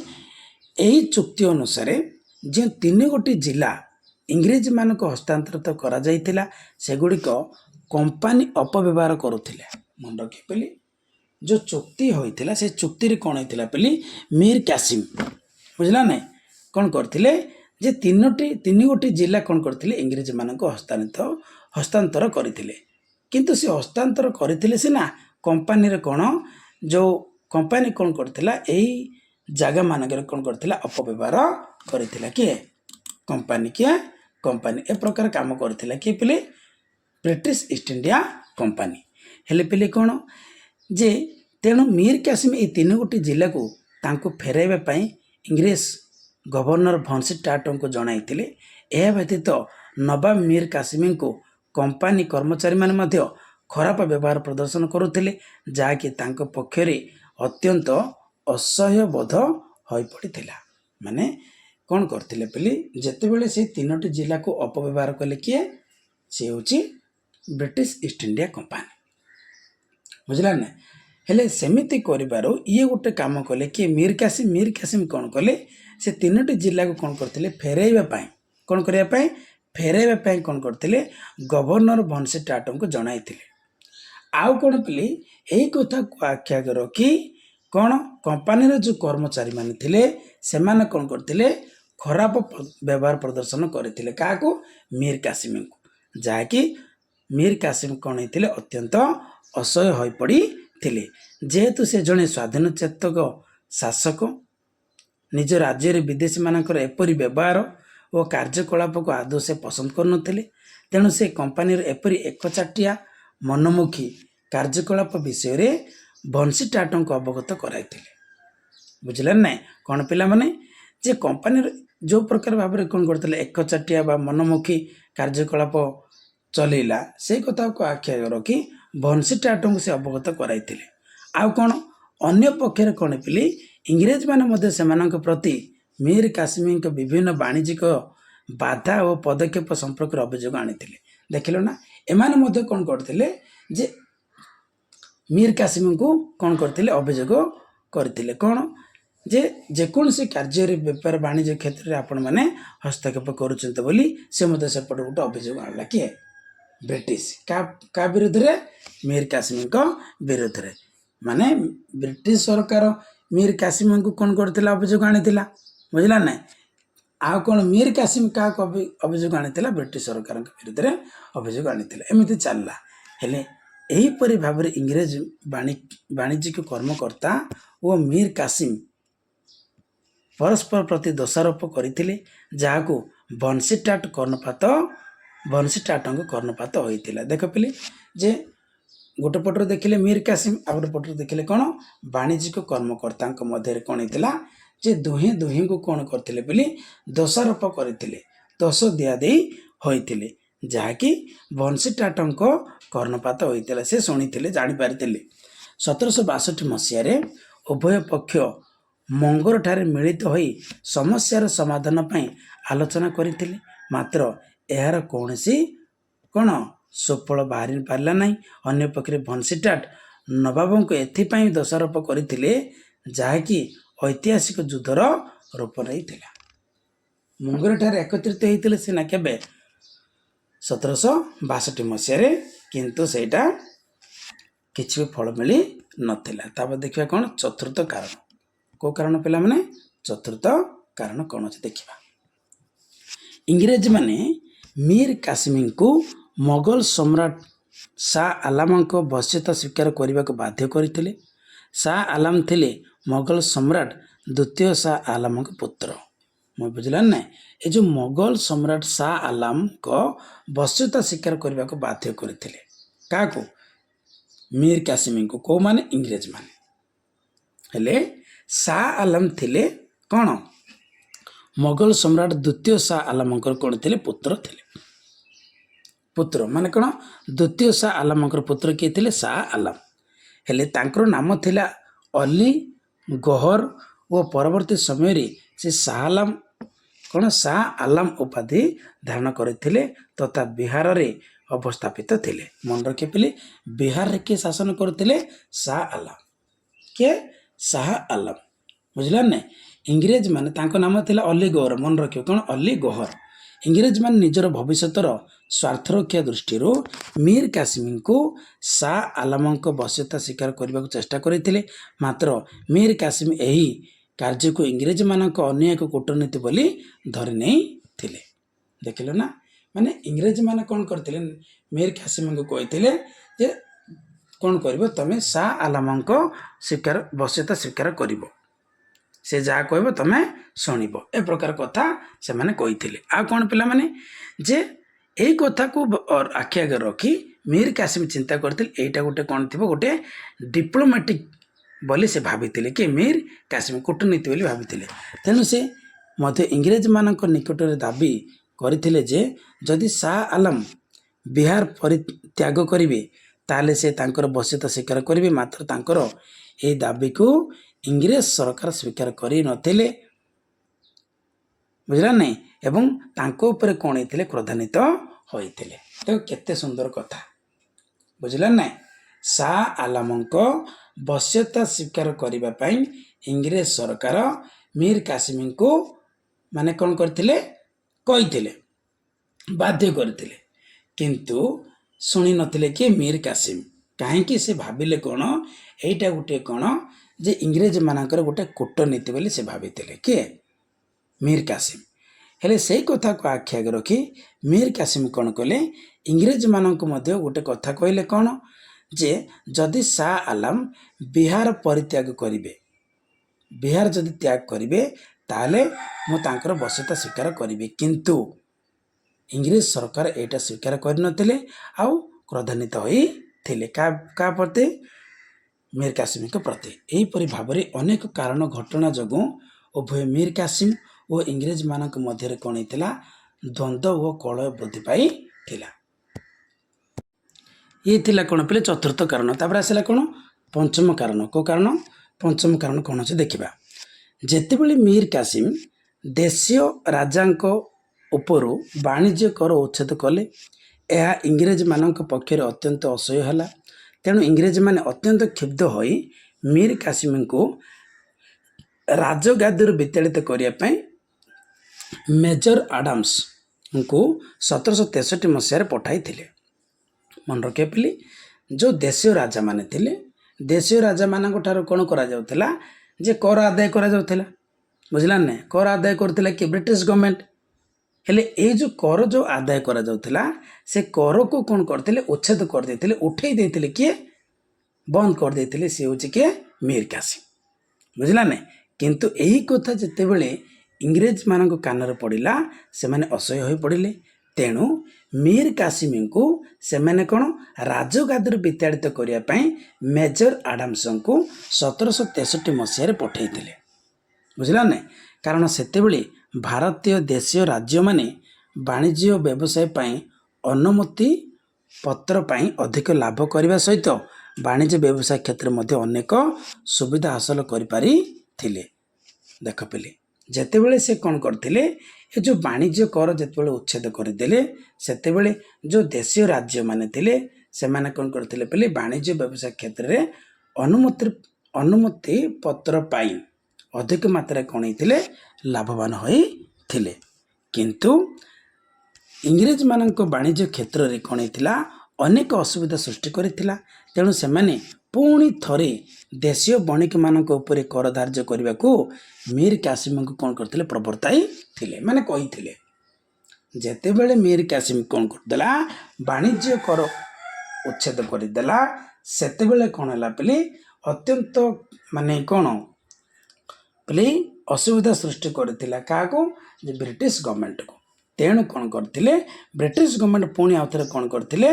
ଏହି ଚୁକ୍ତି ଅନୁସାରେ ଯେଉଁ 3ଗୋଟି ଜିଲ୍ଲା ଇଂରେଜମାନଙ୍କୁ ହସ୍ତାନ୍ତରିତ କରାଯାଇଥିଲା ସେଗୁଡ଼ିକ କମ୍ପାନୀ ଅପବ୍ୟବହାର କରୁଥିଲେ। ମନେ ରଖି ପିଲି, ଯେଉଁ ଚୁକ୍ତି ହୋଇଥିଲା ସେ ଚୁକ୍ତିରେ କ'ଣ ହେଇଥିଲା ପିଲି, ମୀର କାସିମ ବୁଝିଲା ନାହିଁ କ'ଣ କରିଥିଲେ ଯେ 3ଗୋଟି ଜିଲ୍ଲା କ'ଣ କରିଥିଲେ ଇଂରେଜମାନଙ୍କୁ ହସ୍ତାନ୍ତର କରିଥିଲେ। କିନ୍ତୁ ସେ ହସ୍ତାନ୍ତର କରିଥିଲେ ସିନା କମ୍ପାନୀରେ କ'ଣ ଯେଉଁ କମ୍ପାନୀ କ'ଣ କରିଥିଲା ଏଇ ଜାଗା ମାନଙ୍କରେ କ'ଣ କରିଥିଲା ଅପବ୍ୟବହାର କରିଥିଲା। କିଏ? କମ୍ପାନୀ ଏ ପ୍ରକାର କାମ କରିଥିଲା। କିଏ ପିଲେ? British East India company. ହେଲେ ପିଲେ କ'ଣ ଯେ ତେଣୁ ମୀର କାସିମ ଏଇ 3ଗୋଟି ଜିଲ୍ଲାକୁ ତାଙ୍କୁ ଫେରାଇବା ପାଇଁ ଇଂରେଜ ଗଭର୍ଣ୍ଣର ଭନସିଟାଟଙ୍କୁ ଜଣାଇଥିଲେ। ଏହା ବ୍ୟତୀତ ନବାବ ମୀର କାସିମଙ୍କୁ କମ୍ପାନୀ କର୍ମଚାରୀମାନେ ମଧ୍ୟ ଖରାପ ବ୍ୟବହାର ପ୍ରଦର୍ଶନ କରୁଥିଲେ, ଯାହାକି ତାଙ୍କ ପକ୍ଷରେ ଅତ୍ୟନ୍ତ ଅସହ୍ୟ ବୋଧ ହୋଇପଡ଼ିଥିଲା। ମାନେ କ'ଣ କରିଥିଲେ ପିଲି, ଯେତେବେଳେ ସେଇ 3ଟି ଜିଲ୍ଲାକୁ ଅପବ୍ୟବହାର କଲେ କିଏ? ସେ ହେଉଛି ବ୍ରିଟିଶ ଇଷ୍ଟ ଇଣ୍ଡିଆ କମ୍ପାନୀ ବୁଝିଲା ନା। ହେଲେ ସେମିତି କରିବାରୁ ଇଏ ଗୋଟେ କାମ କଲେ କିଏ? ମୀର କାସିମ କ'ଣ କଲେ? ସେ 3ଟି ଜିଲ୍ଲାକୁ କ'ଣ କରିଥିଲେ ଫେରାଇବା ପାଇଁ କ'ଣ କରିଥିଲେ ଗଭର୍ଣ୍ଣର ଭନସିଟାଟଙ୍କୁ ଜଣାଇଥିଲେ। ଆଉ କ'ଣ ପିଲି, ଏହି କଥାକୁ ଆଖ୍ୟା ରଖି କ'ଣ କମ୍ପାନୀର ଯେଉଁ କର୍ମଚାରୀମାନେ ଥିଲେ ସେମାନେ କ'ଣ କରିଥିଲେ ଖରାପ ବ୍ୟବହାର ପ୍ରଦର୍ଶନ କରିଥିଲେ। କାହାକୁ? ମୀର କାସିମଙ୍କୁ, ଯାହାକି ମୀର କାସିମ କ'ଣ ହେଇଥିଲେ ଅତ୍ୟନ୍ତ ଅସହ୍ୟ ହୋଇପଡ଼ିଥିଲେ। ଯେହେତୁ ସେ ଜଣେ ସ୍ୱାଧୀନ ଚେତକ ଶାସକ, ନିଜ ରାଜ୍ୟରେ ବିଦେଶୀମାନଙ୍କର ଏପରି ବ୍ୟବହାର ଓ କାର୍ଯ୍ୟକଳାପକୁ ଆଦୌ ସେ ପସନ୍ଦ କରୁନଥିଲେ। ତେଣୁ ସେ କମ୍ପାନୀର ଏପରି ଏକଚାଟିଆ ମନମୁଖୀ କାର୍ଯ୍ୟକଳାପ ବିଷୟରେ ଭନସିଟାଟଙ୍କୁ ଅବଗତ କରାଇଥିଲେ। ବୁଝିଲେ ନାହିଁ କ'ଣ ପିଲାମାନେ, ଯେ କମ୍ପାନୀର ଯେଉଁ ପ୍ରକାର ଭାବରେ କ'ଣ କରିଥିଲେ ଏକଚାଟିଆ ବା ମନମୁଖୀ କାର୍ଯ୍ୟକଳାପ ଚଲେଇଲା ସେଇ କଥାକୁ ଆଖ୍ୟା ରଖି ଭନସିଟାଟଙ୍କୁ ସେ ଅବଗତ କରାଇଥିଲେ। ଆଉ କ'ଣ ଅନ୍ୟ ପକ୍ଷରେ କ'ଣ ପିଲି, ଇଂରେଜମାନେ ମଧ୍ୟ ସେମାନଙ୍କ ପ୍ରତି ମୀର କାସିମଙ୍କ ବିଭିନ୍ନ ବାଣିଜ୍ୟିକ ବାଧା ଓ ପଦକ୍ଷେପ ସମ୍ପର୍କରେ ଅଭିଯୋଗ ଆଣିଥିଲେ। ଦେଖିଲ ନା, ଏମାନେ ମଧ୍ୟ କ'ଣ କରିଥିଲେ ଯେ ମୀର କାସିମଙ୍କୁ କ'ଣ କରିଥିଲେ ଅଭିଯୋଗ କରିଥିଲେ। କ'ଣ ଯେ ଯେକୌଣସି କାର୍ଯ୍ୟରେ ବେପାର ବାଣିଜ୍ୟ କ୍ଷେତ୍ରରେ ଆପଣମାନେ ହସ୍ତକ୍ଷେପ କରୁଛନ୍ତି ବୋଲି ସେ ମଧ୍ୟ ସେପଟେ ଗୋଟେ ଅଭିଯୋଗ ଆଣିଲା। କିଏ? ବ୍ରିଟିଶ। କାହା ବିରୁଦ୍ଧରେ? ମୀର କାସିମଙ୍କ ବିରୁଦ୍ଧରେ। ମାନେ ବ୍ରିଟିଶ ସରକାର ମୀର କାସିମଙ୍କୁ କ'ଣ କରିଥିଲା ଅଭିଯୋଗ ଆଣିଥିଲା ବୁଝିଲା ନାହିଁ। ଆଉ କ'ଣ ମୀର କାସିମ କାହାକୁ ଅଭିଯୋଗ ଆଣିଥିଲା? ବ୍ରିଟିଶ ସରକାରଙ୍କ ବିରୁଦ୍ଧରେ ଅଭିଯୋଗ ଆଣିଥିଲା। ଏମିତି ଚାଲିଲା। ହେଲେ ଏହିପରି ଭାବରେ ଇଂରେଜ ବାଣିଜ୍ୟିକ କର୍ମକର୍ତ୍ତା ଓ ମୀର କାସିମ ପରସ୍ପର ପ୍ରତି ଦୋଷାରୋପ କରିଥିଲେ, ଯାହାକୁ ଭନସିଟାଟଙ୍କ କର୍ଣ୍ଣପାତ ହୋଇଥିଲା। ଦେଖ ପିଲେ, ଯେ ଗୋଟେ ପଟରେ ଦେଖିଲେ ମୀର କାସିମ, ଆଉ ଗୋଟେ ପଟରେ ଦେଖିଲେ କ'ଣ ବାଣିଜ୍ୟିକ କର୍ମକର୍ତ୍ତାଙ୍କ ମଧ୍ୟରେ କ'ଣ ହେଇଥିଲା ଯେ ଦୁହିଁଙ୍କୁ କ'ଣ କରିଥିଲେ ବୋଲି ଦୋଷାରୋପ କରିଥିଲେ, ଦୋଷ ଦିଆଦେଇ ହୋଇଥିଲେ, ଯାହାକି ଭନସିଟାଟଙ୍କ କର୍ଣ୍ଣପାତ ହୋଇଥିଲା। ସେ ଶୁଣିଥିଲେ, ଜାଣିପାରିଥିଲେ। 1762 ମସିହାରେ ଉଭୟ ପକ୍ଷ ମଙ୍ଗୋରଠାରେ ମିଳିତ ହୋଇ ସମସ୍ୟାର ସମାଧାନ ପାଇଁ ଆଲୋଚନା କରିଥିଲେ। ମାତ୍ର ଏହାର କୌଣସି କ'ଣ ସୁଫଳ ବାହାରି ପାରିଲା ନାହିଁ। ଅନ୍ୟପକ୍ଷରେ ଭନସିଟାଟ ନବାବଙ୍କୁ ଏଥିପାଇଁ ଦୋଷାରୋପ କରିଥିଲେ, ଯାହାକି ଐତିହାସିକ ଯୁଦ୍ଧର ରୂପ ନେଇଥିଲା। ମଙ୍ଗୋରଠାରେ ଏକତ୍ରିତ ହୋଇଥିଲେ ସିନା କେବେ? 1762 ମସିହାରେ, କିନ୍ତୁ ସେଇଟା କିଛି ବି ଫଳ ମିଳି ନଥିଲା। ତାପରେ ଦେଖିବା କ'ଣ ଚତୁର୍ଥ କାରଣ। କେଉଁ କାରଣ ପିଲାମାନେ? ଚତୁର୍ଥ କାରଣ କ'ଣ ଅଛି ଦେଖିବା। ଇଂରେଜମାନେ ମୀର କାସିମଙ୍କୁ ମୋଗଲ ସମ୍ରାଟ ଶାହ ଆଲାମଙ୍କ ବଶ୍ୟତା ସ୍ୱୀକାର କରିବାକୁ ବାଧ୍ୟ କରିଥିଲେ। ଶାହ ଆଲାମ ଥିଲେ ମୋଗଲ ସମ୍ରାଟ ଦ୍ୱିତୀୟ ଶାହ ଆଲାମଙ୍କ ପୁତ୍ର। ମୁଁ ବୁଝିଲା ନାହିଁ, ଏ ଯେଉଁ ମୋଗଲ ସମ୍ରାଟ ଶାହ ଆଲାମଙ୍କ ବଶ୍ୟତା ସ୍ୱୀକାର କରିବାକୁ ବାଧ୍ୟ କରିଥିଲେ କାହାକୁ? ମୀର କାସିମଙ୍କୁ। କେଉଁମାନେ? ଇଂରେଜମାନେ। ହେଲେ ଶାହ ଆଲାମ ଥିଲେ କ'ଣ? ମୋଗଲ ସମ୍ରାଟ ଦ୍ୱିତୀୟ ଶାହ ଆଲାମଙ୍କର କ'ଣ ଥିଲେ? ପୁତ୍ର ଥିଲେ। ପୁତ୍ର ମାନେ କ'ଣ? ଦ୍ୱିତୀୟ ଶାହ ଆଲାମଙ୍କର ପୁତ୍ର କିଏ ଥିଲେ? ଶାହ ଆଲାମ। ହେଲେ ତାଙ୍କର ନାମ ଥିଲା ଅଲି ଗୌହର ଓ ପରବର୍ତ୍ତୀ ସମୟରେ ସେ ଶାହ ଆଲାମ ଉପାଧି ଧାରଣ କରିଥିଲେ ତଥା ବିହାରରେ ଅବସ୍ଥାପିତ ଥିଲେ। ମନେ ରଖିଥିଲେ, ବିହାରରେ କିଏ ଶାସନ କରୁଥିଲେ? ଶାହ ଆଲାମ। କିଏ? शाह आलम बुझिला ना इंग्रेज माने तांको नाम थिला अली गौहर मन रखियो कौन अली गौहर इंग्रेज माने निजर भविष्यतर स्वार्थ रक्षा दृष्टि मीर कासिम को शाह आलम बश्यता स्वीकार करने को चेष्टा करते मात्र मीर कासिम यही कार्य को इंग्रेज मान अन्य एक कूटनीति बोली धरी नहीं थिले देखिल ना माने इंग्रेज माने कौन करते मीर कासिम को कहते जे कौन कर तुम शाह आलम स्वीकार बश्यता स्वीकार कर से जहाँ कह तुम शुणब ए प्रकार कथा से माने कही आ कौन पिला माने जे यही कथा को आखि आगे रखी मीर कासिम चिंता करते यहीटा गोटे कौन थी गोटे डिप्लोमेटिक बोली से भाभी कि मीर कासिम कूटनीति बोली भाभी तेणु से मध्य इंग्रेज मान निकट में दाबी करते जे जदि शाह आलम बिहार परित्याग करेंगे ताले से तांकर बश्यता स्वीकार करेंगे मात्र तांकर ए दाबी को इंग्रेज सरकार स्वीकार कर नथिले बुझला नहीं एवं तांको ऊपर कौन होते क्रोधान्वित होते देखो केते सुंदर कथा बुझला ना शाह आलम बश्यता स्वीकार करने इंग्रेज सरकार मीर कासिम को माने कौन करथिले कहिथिले बाध्य करथिले किंतु शुणी नथिले कि मीर कासिम कहीं से भाविले कौन एटा गोटे कौन जे इंग्रेज मानकर गोटे कूटनीति बोली से भाविथिले कि मीर कासिम हेले से कथा को आखि आगे रखी मीर कासिम कौन कले इंग्रेज मानक मध्य गोटे कथा कहले कौन जे जदि शाह आलम बिहार परित्याग करिवे बिहार जदि त्याग करिवे ताले मु तांकर बश्यता स्वीकार करिवे किंतु इंग्रेज सरकार एटा स्वीकार करनथिले आउ क्रोधान्वित होइथिले का प्रति मीर कासिम के प्रति एहीपरि भाବରେ अनेक कारण घटना जोगु उभय मीर कासिम और इंग्रेज मानक मध्य कौन होता द्वंद्व और कलह वृद्धि पाई थिला ये थिला कौन पे चतुर्थ कारण तापर आसला कौन पंचम कारण को कारण पंचम कारण कौन अच्छे देखा जितेबले मीर कासिम देशीय राजा उपरू वाणिज्य कर उच्छेद कले यह इंग्रेज मान पक्षर अत्यंत असह्य है तेणु इंग्रेज माने अत्यंत क्षुब्ध हो मीर कासिम को राजगादी विताड़ित करने मेजर आडम्स को 1763 मसीह पठाई थिले मन रखे पिली जो देशीय राजा माने थिले देशीय राजा मान ठार कौन करा जाउथिला जे कर आदाय करा जाउथिला बुझला ना कर आदाय करथिला कि ब्रिटिश गवर्नमेंट हेले ए जो कर जो आदाय करा जाउथिला से कर को कौन करथिले उच्छेद कर देथिले उठेई देथिले किए बंद कर देथिले से होची के मीर कासिम बुझला ना किंतु यही कथा जितेबले इंग्रेज मान कानर पड़ा से माने असह्य हो पड़े तेणु मीर कासिम को से माने कौन राजगादी विताड़ित करने मेजर आडम्स को 1763 मसीह पठे बुझला ना कारण सेतेबेले भारतीय देशीय राज्य माने वाणिज्य व्यवसाय अनुमति पत्र पाई अधिक लाभ करने सहित वाणिज्य व्यवसाय क्षेत्र में अनेक सुविधा हासिल कर देख पिले जितेबले से कौन करते ये जो वाणिज्य कर जितेबले उच्छेद करदे सेतेबले जो देशीय राज्य माने थिले से माने कौन करते पिले वाणिज्य व्यवसाय क्षेत्र में अनुमति पत्र पाई अधिक मात्रा कौन होते लाभवान होते किंतु इंग्रेज मान वाणिज्य क्षेत्र में कौन होता अनेक असुविधा सृष्टि करथिला तेणु से माने पुणी थरे देशीय बणिक मान कर धार्य करने को मीर कासिम को कौन करते प्रवर्ताई थिले माने कही जितेबले मीर कासिम कौन करदेला वाणिज्य कर उच्छेद करदेला सेतेबेले कौन है पे अत्यंत माने कौन पे असुविधा सृष्टि करथिला काको जे ब्रिटिश गवर्नमेंट को तेणु कौन करथिले ब्रिटिश गवर्नमेंट पुणी आउ थे कौन करथिले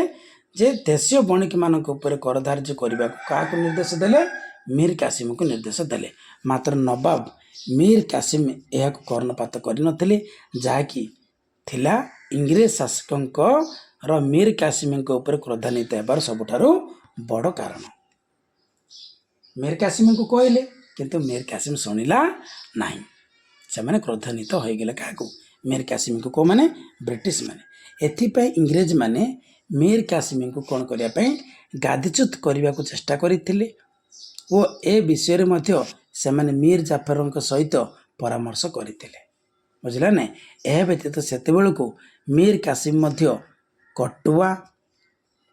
जे देशीय बणिक मान कर धार्य करने को क्या निर्देश देले मीर कासिम को निर्देश देले मात्र नवाब मीर कासिम यह कर्णपात करनथिले जहाँकि थिला इंग्रेज शासकों मीर कासिम ऊपर क्रोधान्वित होबार सबुठारु बड़ कारण मीर कासिम को कहले किंतु मीर कासिम शुणिला नहीं से माने क्रोधान्वित हो गले क्या मीर कासिम को कौ माने ब्रिटिश माने एथिपाई इंग्रेज माने मीर कासिम को कौन करने गादीच्युत करने को चेष्टा करते ଓ ଏ ବିଷୟରେ ମଧ୍ୟ ସେମାନେ ମୀର ଜାଫରଙ୍କ ସହିତ ପରାମର୍ଶ କରିଥିଲେ। ବୁଝିଲା ନାହିଁ। ଏହା ବ୍ୟତୀତ ସେତେବେଳକୁ ମୀର କାସିମ ମଧ୍ୟ କଟୁଆ,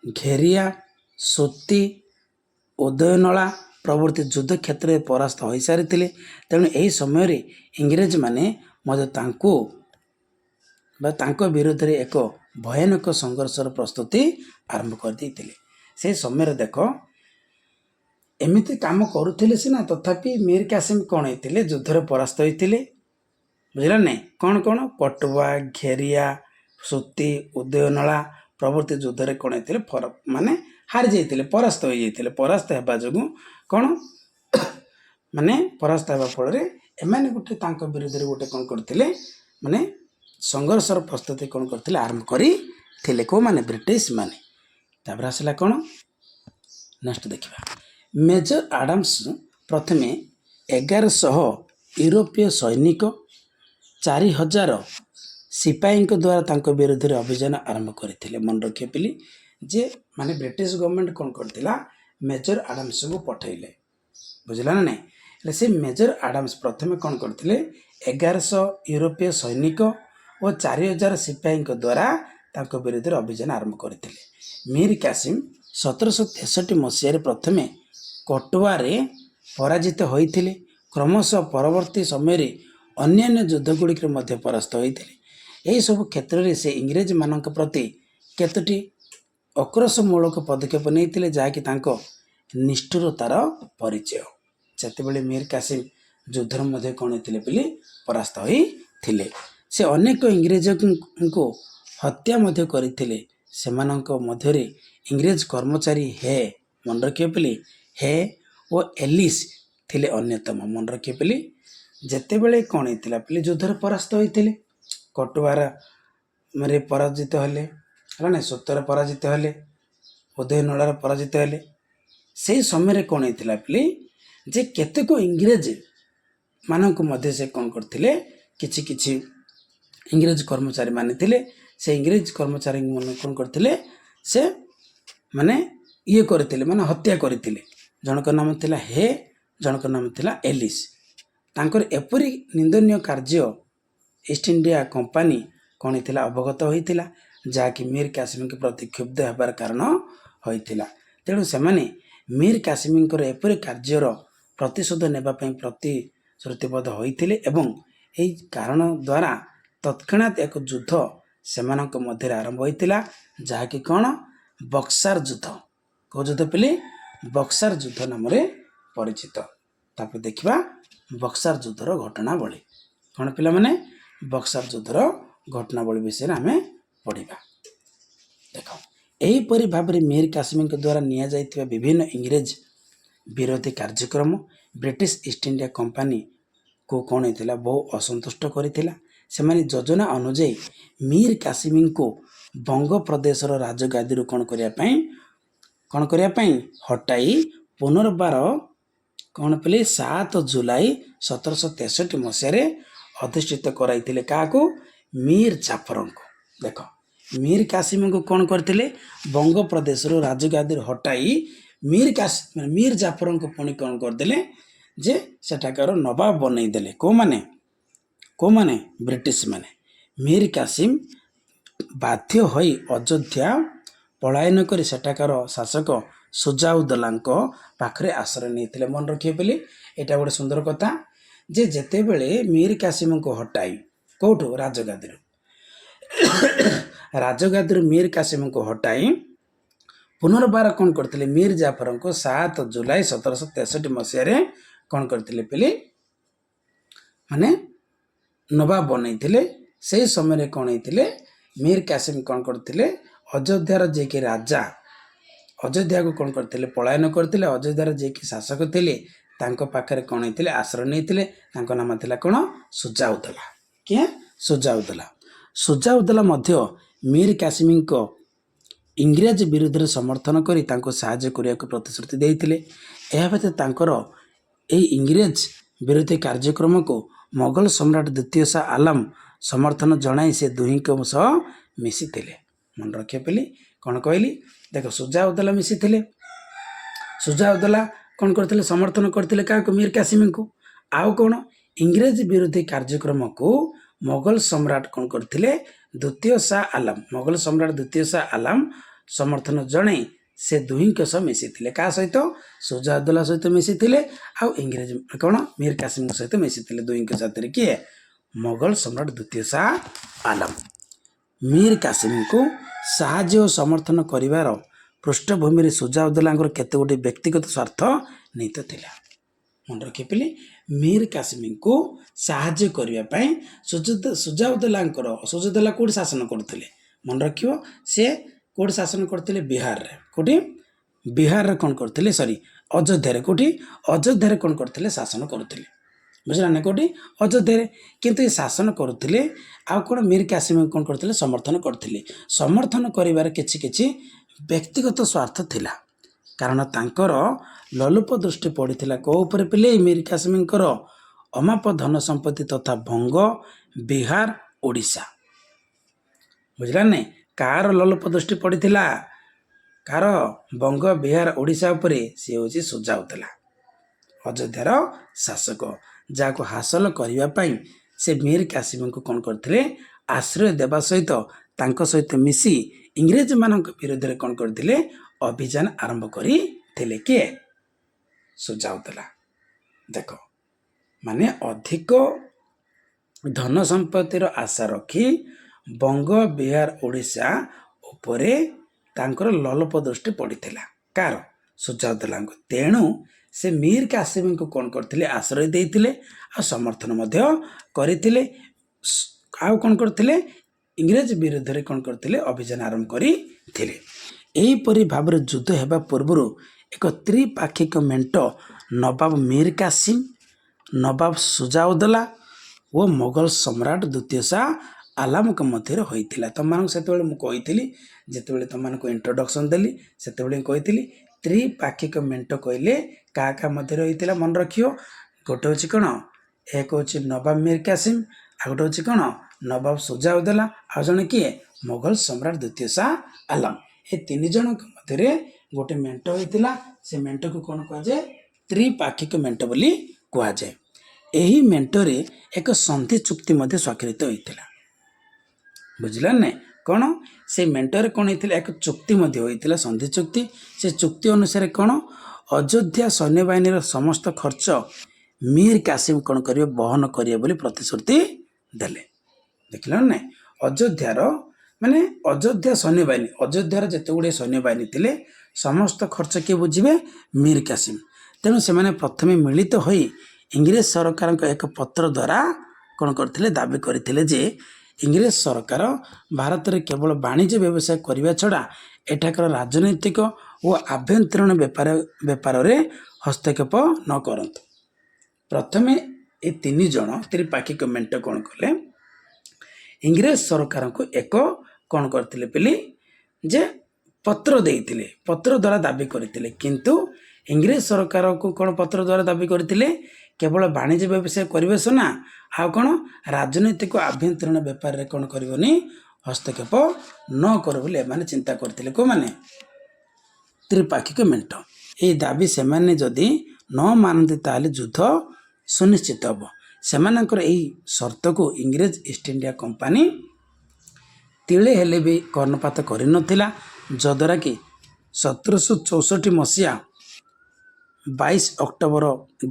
ଘେରିଆ, ସୋତି, ଉଦୟନଳା ପ୍ରଭୃତି ଯୁଦ୍ଧ କ୍ଷେତ୍ରରେ ପରାସ୍ତ ହୋଇସାରିଥିଲେ। ତେଣୁ ଏହି ସମୟରେ ଇଂରେଜମାନେ ମଧ୍ୟ ତାଙ୍କ ବିରୋଧରେ ଏକ ଭୟାନକ ସଂଘର୍ଷର ପ୍ରସ୍ତୁତି ଆରମ୍ଭ କରିଦେଇଥିଲେ। ସେହି ସମୟରେ ଦେଖ ଏମିତି କାମ କରୁଥିଲେ ସିନା, ତଥାପି ମୀର କାସିମ କ'ଣ ହେଇଥିଲେ? ଯୁଦ୍ଧରେ ପରାସ୍ତ ହୋଇଥିଲେ। ବୁଝିଲା ନାହିଁ। କ'ଣ କ'ଣ? କଟୁଆ, ଘେରିଆ, ସୋତି, ଉଦୟନଳା ପ୍ରଭୃତି ଯୁଦ୍ଧରେ କ'ଣ ହେଇଥିଲେ? ମାନେ ହାରି ଯାଇଥିଲେ, ପରାସ୍ତ ହୋଇଯାଇଥିଲେ। ପରାସ୍ତ ହେବା ଯୋଗୁଁ କ'ଣ ମାନେ ପରାସ୍ତ ହେବା ଫଳରେ ଏମାନେ ତାଙ୍କ ବିରୁଦ୍ଧରେ କ'ଣ କରିଥିଲେ? ମାନେ ସଂଘର୍ଷର ପ୍ରସ୍ତୁତି କ'ଣ କରିଥିଲେ? ଆରମ୍ଭ କରିଥିଲେ। କେଉଁମାନେ? ବ୍ରିଟିଶ ମାନେ। ତାପରେ ଆସିଲା କ'ଣ? ନେକ୍ସଟ ଦେଖିବା। ମେଜର ଆଡମ୍ସ ପ୍ରଥମେ 1100 ୟୁରୋପୀୟ ସୈନିକ 4000 ସିପାହୀଙ୍କ ଦ୍ୱାରା ତାଙ୍କ ବିରୁଦ୍ଧରେ ଅଭିଯାନ ଆରମ୍ଭ କରିଥିଲେ। ମନେ ରଖିବେ ପିଲି ଯେ ମାନେ ବ୍ରିଟିଶ ଗଭର୍ଣ୍ଣମେଣ୍ଟ କ'ଣ କରିଥିଲା? ମେଜର ଆଡମ୍ସଙ୍କୁ ପଠାଇଲେ। ବୁଝିଲା ନା ନାହିଁ। ହେଲେ ସେ ମେଜର ଆଡମ୍ସ ପ୍ରଥମେ କ'ଣ କରିଥିଲେ? 1100 ୟୁରୋପୀୟ ସୈନିକ ଓ 4000 ସିପାହୀଙ୍କ ଦ୍ୱାରା ତାଙ୍କ ବିରୁଦ୍ଧରେ ଅଭିଯାନ ଆରମ୍ଭ କରିଥିଲେ। ମୀର କାସିମ 1763 ମସିହାରେ ପ୍ରଥମେ କଟୁଆରେ ପରାଜିତ ହୋଇଥିଲେ। କ୍ରମଶଃ ପରବର୍ତ୍ତୀ ସମୟରେ ଅନ୍ୟାନ୍ୟ ଯୁଦ୍ଧଗୁଡ଼ିକରେ ମଧ୍ୟ ପରାସ୍ତ ହୋଇଥିଲେ। ଏହିସବୁ କ୍ଷେତ୍ରରେ ସେ ଇଂରେଜମାନଙ୍କ ପ୍ରତି କେତୋଟି ଆକ୍ରୋଶମୂଳକ ପଦକ୍ଷେପ ନେଇଥିଲେ, ଯାହାକି ତାଙ୍କ ନିଷ୍ଠୁରତାର ପରିଚୟ। ସେତେବେଳେ ମୀର କାସିମ ଯୁଦ୍ଧରେ ମଧ୍ୟ କ'ଣ ହୋଇଥିଲେ ବୋଲି? ପରାସ୍ତ ହୋଇଥିଲେ। ସେ ଅନେକ ଇଂରେଜଙ୍କୁ ହତ୍ୟା ମଧ୍ୟ କରିଥିଲେ। ସେମାନଙ୍କ ମଧ୍ୟରେ ଇଂରେଜ କର୍ମଚାରୀ ମନେ ରଖିବେ ବୋଲି ହେ ଓ ଏଲିସ୍ ଥିଲେ ଅନ୍ୟତମ। ମନେ ରଖିବେ ବୋଲି ଯେତେବେଳେ କ'ଣ ହେଇଥିଲା ବୋଲି? ଯୁଦ୍ଧରେ ପରାସ୍ତ ହୋଇଥିଲେ। କଟୁଆରେ ପରାଜିତ ହେଲେ, ହେଲା ନା, ସୋତରେ ପରାଜିତ ହେଲେ, ଉଦୟନଳାରେ ପରାଜିତ ହେଲେ। ସେହି ସମୟରେ କ'ଣ ହେଇଥିଲା ବୋଲି? ଯେ କେତେକ ଇଂରେଜ ମାନଙ୍କୁ ମଧ୍ୟ ସେ କ'ଣ କରିଥିଲେ? କିଛି କିଛି ଇଂରେଜ କର୍ମଚାରୀ ମାନେ ଥିଲେ। ସେ ଇଂରେଜ କର୍ମଚାରୀ ମାନେ କ'ଣ କରିଥିଲେ? ସେ ମାନେ କରିଥିଲେ, ମାନେ ହତ୍ୟା କରିଥିଲେ। ଜଣଙ୍କ ନାମ ଥିଲା ହେ, ଜଣଙ୍କ ନାମ ଥିଲା ଏଲିସ୍। ତାଙ୍କର ଏପରି ନିନ୍ଦନୀୟ କାର୍ଯ୍ୟ ଇଷ୍ଟ ଇଣ୍ଡିଆ କମ୍ପାନୀ କ'ଣ ହେଇଥିଲା? ଅବଗତ ହୋଇଥିଲା, ଯାହାକି ମୀର କାସିମଙ୍କ ପ୍ରତି କ୍ଷୁବ୍ଧ ହେବାର କାରଣ ହୋଇଥିଲା। ତେଣୁ ସେମାନେ ମୀର କାସିମଙ୍କର ଏପରି କାର୍ଯ୍ୟର ପ୍ରତିଶୋଧ ନେବା ପାଇଁ ପ୍ରତିଶ୍ରୁତିବଦ୍ଧ ହୋଇଥିଲେ ଏବଂ ଏହି କାରଣ ଦ୍ୱାରା ତତ୍କ୍ଷଣାତ୍ ଏକ ଯୁଦ୍ଧ ସେମାନଙ୍କ ମଧ୍ୟରେ ଆରମ୍ଭ ହୋଇଥିଲା, ଯାହାକି କ'ଣ? ବକ୍ସାର ଯୁଦ୍ଧ। କେଉଁ ଯୁଦ୍ଧ ପିଲି? ବକ୍ସାର ଯୁଦ୍ଧ ନାମରେ ପରିଚିତ। ତାପରେ ଦେଖିବା ବକ୍ସାର ଯୁଦ୍ଧର ଘଟଣାବଳୀ। କ'ଣ ପିଲାମାନେ? ବକ୍ସାର ଯୁଦ୍ଧର ଘଟଣାବଳୀ ବିଷୟରେ ଆମେ ପଢ଼ିବା। ଦେଖ, ଏହିପରି ଭାବରେ ମୀର କାସିମଙ୍କ ଦ୍ୱାରା ନିଆଯାଇଥିବା ବିଭିନ୍ନ ଇଂରେଜ ବିରୋଧୀ କାର୍ଯ୍ୟକ୍ରମ ବ୍ରିଟିଶ ଇଷ୍ଟ ଇଣ୍ଡିଆ କମ୍ପାନୀକୁ କ'ଣ ହେଇଥିଲା? ବହୁ ଅସନ୍ତୁଷ୍ଟ କରିଥିଲା। ସେମାନେ ଯୋଜନା ଅନୁଯାୟୀ ମୀର କାସିମଙ୍କୁ ବଙ୍ଗ ପ୍ରଦେଶର ରାଜଗାଦିରୁ କ'ଣ କରିବା ପାଇଁ ହଟାଇ ପୁନର୍ବାର କ'ଣ ପିଲେ? 7 ଜୁଲାଇ 1763 ମସିହାରେ ଅଧିଷ୍ଠିତ କରାଇଥିଲେ। କାହାକୁ? ମୀର ଜାଫରଙ୍କୁ। ଦେଖ, ମୀର କାସିମଙ୍କୁ କ'ଣ କରିଥିଲେ? ବଙ୍ଗ ପ୍ରଦେଶରୁ ରାଜଗାଦିରୁ ହଟାଇ ମୀର ଜାଫରଙ୍କୁ ପୁଣି କ'ଣ କରିଦେଲେ? ଯେ ସେଠାକାର ନବାବ ବନେଇଦେଲେ। କେଉଁମାନେ? ବ୍ରିଟିଶ ମାନେ। ମୀର କାସିମ ବାଧ୍ୟ ହୋଇ ଅଯୋଧ୍ୟା ପଳାୟନ କରି ସେଠାକାର ଶାସକ ସୁଜାଉଦ୍ଦୌଲାଙ୍କ ପାଖରେ ଆଶ୍ରୟ ନେଇଥିଲେ। ମନେ ରଖିବେ ବୋଲି ଏଇଟା ଗୋଟେ ସୁନ୍ଦର କଥା ଯେ ଯେତେବେଳେ ମୀର କାସିମଙ୍କୁ ହଟାଇ କେଉଁଠୁ? ରାଜଗାଦିରୁ ମୀର କାସିମଙ୍କୁ ହଟାଇ ପୁନର୍ବାର କ'ଣ କରିଥିଲେ? ମୀର ଜାଫରଙ୍କୁ 7 ଜୁଲାଇ 1763 ମସିହାରେ କ'ଣ କରିଥିଲେ ପିଲି? ମାନେ ନବାବ ବନେଇଥିଲେ। ସେହି ସମୟରେ କ'ଣ ହେଇଥିଲେ? ମୀର କାସିମ କ'ଣ କରିଥିଲେ? ଅଯୋଧ୍ୟାର ଯିଏକି ରାଜା, ଅଯୋଧ୍ୟାକୁ କ'ଣ କରିଥିଲେ? ପଳାୟନ କରିଥିଲେ। ଅଯୋଧ୍ୟାର ଯିଏକି ଶାସକ ଥିଲେ ତାଙ୍କ ପାଖରେ କ'ଣ ହେଇଥିଲେ? ଆଶ୍ରୟ ନେଇଥିଲେ। ତାଙ୍କ ନାମ ଥିଲା କ'ଣ? ସୁଜାଉଦ୍ଦୌଲା। କିଏ? ସୁଜାଉଦ୍ଦୌଲା। ସୁଜାଉଦ୍ଦୌଲା ମଧ୍ୟ ମୀର କାସିମଙ୍କ ଇଂରେଜ ବିରୁଦ୍ଧରେ ସମର୍ଥନ କରି ତାଙ୍କୁ ସାହାଯ୍ୟ କରିବାକୁ ପ୍ରତିଶ୍ରୁତି ଦେଇଥିଲେ। ଏହା ବ୍ୟତୀତ ତାଙ୍କର ଏହି ଇଂରେଜ ବିରୋଧୀ କାର୍ଯ୍ୟକ୍ରମକୁ ମୋଗଲ ସମ୍ରାଟ ଦ୍ୱିତୀୟ ଶାହ ଆଲମ ସମର୍ଥନ ଜଣାଇ ସେ ଦୁହିଁଙ୍କ ସହ ମିଶିଥିଲେ। ମନେ ରଖିବା ବୋଲି କ'ଣ କହିଲି? ଦେଖ, ସୁଜାଉଦ୍ଦୌଲା ମିଶିଥିଲେ। ସୁଜାଉଦ୍ଦୌଲା କ'ଣ କରିଥିଲେ ସମର୍ଥନ କରିଥିଲେ କାହାକୁ ମୀର କାସିମଙ୍କୁ। ଆଉ କ'ଣ ଇଂରେଜ ବିରୋଧୀ କାର୍ଯ୍ୟକ୍ରମକୁ ମୋଗଲ ସମ୍ରାଟ କ'ଣ କରିଥିଲେ ଦ୍ୱିତୀୟ ଶାହ ଆଲମ ମୋଗଲ ସମ୍ରାଟ ଦ୍ୱିତୀୟ ଶାହ ଆଲମ ସମର୍ଥନ ଜଣାଇ ସେ ଦୁହିଁଙ୍କ ସହ ମିଶିଥିଲେ। କାହା ସହିତ ସୁଜାଉଦ୍ଦୌଲା ସହିତ ମିଶିଥିଲେ ଆଉ ଇଂରେଜ କ'ଣ ମୀର କାସିମଙ୍କ ସହିତ ମିଶିଥିଲେ। ଦୁହିଁଙ୍କ ସାଥିରେ କିଏ ମୋଗଲ ସମ୍ରାଟ ଦ୍ୱିତୀୟ ଶାହ ଆଲମ। ମୀର କାସିମଙ୍କୁ ସାହାଯ୍ୟ ଓ ସମର୍ଥନ କରିବାର ପୃଷ୍ଠଭୂମିରେ ସୁଜାଉଦ୍ଦୌଲାଙ୍କର କେତେ ଗୋଟି ବ୍ୟକ୍ତିଗତ ସ୍ୱାର୍ଥ ନିହିତ ଥିଲା। ମନେ ରଖିପାରିଲେ ମୀର କାସିମଙ୍କୁ ସାହାଯ୍ୟ କରିବା ପାଇଁ ସୁଜାଉଦ୍ଦୌଲା କେଉଁଠି ଶାସନ କରୁଥିଲେ ମନେ ରଖିବ। ସେ କେଉଁଠି ଶାସନ କରୁଥିଲେ ବିହାରରେ। କେଉଁଠି ବିହାରରେ କ'ଣ କରୁଥିଲେ ଅଯୋଧ୍ୟାରେ। କେଉଁଠି ଅଯୋଧ୍ୟାରେ କ'ଣ କରୁଥିଲେ ଶାସନ କରୁଥିଲେ। ବୁଝିଲା ନା କେଉଁଠି ଅଯୋଧ୍ୟାରେ। କିନ୍ତୁ ଏ ଶାସନ କରୁଥିଲେ ଆଉ କ'ଣ ମୀର କାସିମଙ୍କୁ କ'ଣ କରୁଥିଲେ ସମର୍ଥନ କରୁଥିଲେ। ସମର୍ଥନ କରିବାର କିଛି କିଛି ବ୍ୟକ୍ତିଗତ ସ୍ୱାର୍ଥ ଥିଲା। କାରଣ ତାଙ୍କର ଲୋଲୁପ ଦୃଷ୍ଟି ପଡ଼ିଥିଲା କେଉଁ ଉପରେ ପିଲେ ମୀର କାସିମଙ୍କର ଅମାପ ଧନ ସମ୍ପତ୍ତି ତଥା ବଙ୍ଗ ବିହାର ଓଡ଼ିଶା। ବୁଝିଲା ନାହିଁ କାହାର ଲୋଲୁପ ଦୃଷ୍ଟି ପଡ଼ିଥିଲା କାହାର ବଙ୍ଗ ବିହାର ଓଡ଼ିଶା ଉପରେ। ସିଏ ହେଉଛି ସୁଜାଉଦ୍ଦୌଲା ଅଯୋଧ୍ୟାର ଶାସକ ଯାହାକୁ ହାସଲ କରିବା ପାଇଁ ସେ ମୀର କାସିମଙ୍କୁ କ'ଣ କରିଥିଲେ ଆଶ୍ରୟ ଦେବା ସହିତ ତାଙ୍କ ସହିତ ମିଶି ଇଂରେଜମାନଙ୍କ ବିରୋଧରେ କ'ଣ କରିଥିଲେ ଅଭିଯାନ ଆରମ୍ଭ କରିଥିଲେ। କିଏ ସୁଜାଉଦ୍ଦୌଲା। ଦେଖ ମାନେ ଅଧିକ ଧନ ସମ୍ପତ୍ତିର ଆଶା ରଖି ବଙ୍ଗ ବିହାର ଓଡ଼ିଶା ଉପରେ ତାଙ୍କର ଲୋଲୁପ ଦୃଷ୍ଟି ପଡ଼ିଥିଲା କାହାର ସୁଜାଉଦ୍ଦୌଲାଙ୍କୁ। ତେଣୁ ସେ ମୀର କାସିମଙ୍କୁ କ'ଣ କରିଥିଲେ ଆଶ୍ରୟ ଦେଇଥିଲେ ଆଉ ସମର୍ଥନ ମଧ୍ୟ କରିଥିଲେ। ଆଉ କ'ଣ କରିଥିଲେ ଇଂରେଜ ବିରୁଦ୍ଧରେ କ'ଣ କରିଥିଲେ ଅଭିଯାନ ଆରମ୍ଭ କରିଥିଲେ। ଏହିପରି ଭାବରେ ଯୁଦ୍ଧ ହେବା ପୂର୍ବରୁ ଏକ ତ୍ରିପାକ୍ଷିକ ମେଣ୍ଟ ନବାବ ମୀର କାସିମ ନବାବ ସୁଜାଉଦ୍ଦୌଲା ଓ ମୋଗଲ ସମ୍ରାଟ ଦ୍ୱିତୀୟ ଶାହ ଆଲମଙ୍କ ମଧ୍ୟରେ ହୋଇଥିଲା। ତୁମମାନଙ୍କୁ ସେତେବେଳେ ମୁଁ କହିଥିଲି ଯେତେବେଳେ ତୁମମାନଙ୍କୁ ଇଣ୍ଟ୍ରୋଡକ୍ସନ୍ ଦେଲି ସେତେବେଳେ କହିଥିଲି ତ୍ରିପାକ୍ଷିକ ମେଣ୍ଟ କହିଲେ କାହା କାହା ମଧ୍ୟରେ ହୋଇଥିଲା ମନେ ରଖିବ। ଗୋଟେ ହେଉଛି କ'ଣ ଏକ ହେଉଛି ନବାବ ମୀର କାସିମ ଆଉ ଗୋଟେ ହେଉଛି କ'ଣ ନବାବ ସୁଜାଉଦ୍ଦୌଲା ଆଉ ଜଣେ କିଏ ମୋଗଲ ସମ୍ରାଟ ଦ୍ୱିତୀୟ ଶାହ ଆଲମ। ଏ ତିନି ଜଣଙ୍କ ମଧ୍ୟରେ ଗୋଟେ ମେଣ୍ଟ ହୋଇଥିଲା। ସେ ମେଣ୍ଟକୁ କ'ଣ କୁହାଯାଏ ତ୍ରିପାକ୍ଷିକ ମେଣ୍ଟ ବୋଲି କୁହାଯାଏ। ଏହି ମେଣ୍ଟରେ ଏକ ସନ୍ଧି ଚୁକ୍ତି ମଧ୍ୟ ସ୍ୱାକ୍ଷରିତ ହୋଇଥିଲା। ବୁଝିଲା ନାହିଁ କ'ଣ ସେ ମେଣ୍ଟରେ କ'ଣ ହେଇଥିଲା ଏକ ଚୁକ୍ତି ମଧ୍ୟ ହୋଇଥିଲା ସନ୍ଧି ଚୁକ୍ତି। ସେ ଚୁକ୍ତି ଅନୁସାରେ କ'ଣ ଅଯୋଧ୍ୟା ସୈନ୍ୟବାହିନୀର ସମସ୍ତ ଖର୍ଚ୍ଚ ମୀର କାସିମ କ'ଣ କରିବେ ବହନ କରିବେ ବୋଲି ପ୍ରତିଶ୍ରୁତି ଦେଲେ। ଦେଖିଲ ନାହିଁ ଅଯୋଧ୍ୟାର ମାନେ ଅଯୋଧ୍ୟା ସୈନ୍ୟବାହିନୀ ଅଯୋଧ୍ୟାର ଯେତେ ଗୁଡ଼ିଏ ସୈନ୍ୟବାହିନୀ ଥିଲେ ସମସ୍ତ ଖର୍ଚ୍ଚ କିଏ ବୁଝିବେ ମୀର କାସିମ। ତେଣୁ ସେମାନେ ପ୍ରଥମେ ମିଳିତ ହୋଇ ଇଂରେଜ ସରକାରଙ୍କ ଏକ ପତ୍ର ଦ୍ୱାରା କ'ଣ କରିଥିଲେ ଦାବି କରିଥିଲେ ଯେ ଇଂରେଜ ସରକାର ଭାରତରେ କେବଳ ବାଣିଜ୍ୟ ବ୍ୟବସାୟ କରିବା ଛଡ଼ା ଏଠାକାର ରାଜନୈତିକ ଓ ଆଭ୍ୟନ୍ତରୀଣ ବେପାରରେ ହସ୍ତକ୍ଷେପ ନ କରନ୍ତୁ। ପ୍ରଥମେ ଏ ତିନି ଜଣ ତ୍ରିପାକ୍ଷିକ ମେଣ୍ଟ କ'ଣ କଲେ ଇଂରେଜ ସରକାରଙ୍କୁ ଏକ କ'ଣ କରିଥିଲେ ପିଲି ଯେ ପତ୍ର ଦେଇଥିଲେ ପତ୍ର ଦ୍ୱାରା ଦାବି କରିଥିଲେ। କିନ୍ତୁ ଇଂରେଜ ସରକାରଙ୍କୁ କ'ଣ ପତ୍ର ଦ୍ୱାରା ଦାବି କରିଥିଲେ କେବଳ ବାଣିଜ୍ୟ ବ୍ୟବସାୟ କରିବେ ସିନା ଆଉ କ'ଣ ରାଜନୈତିକ ଆଭ୍ୟନ୍ତରୀଣ ବେପାରରେ କ'ଣ କରିବନି ହସ୍ତକ୍ଷେପ ନ କର ବୋଲି ଏମାନେ ଚିନ୍ତା କରିଥିଲେ। କେଉଁମାନେ ତ୍ରିପାକ୍ଷିକ ମେଣ୍ଟ। ଏହି ଦାବି ସେମାନେ ଯଦି ନ ମାନନ୍ତି ତାହେଲେ ଯୁଦ୍ଧ ସୁନିଶ୍ଚିତ ହେବ। ସେମାନଙ୍କର ଏହି ସର୍ତ୍ତକୁ ଇଂରେଜ ଇଷ୍ଟ ଇଣ୍ଡିଆ କମ୍ପାନୀ ତିଳେ ହେଲେ ବି କର୍ଣ୍ଣପାତ କରିନଥିଲା, ଯଦ୍ୱାରା କି 1764 ମସିହା 22 ଅକ୍ଟୋବର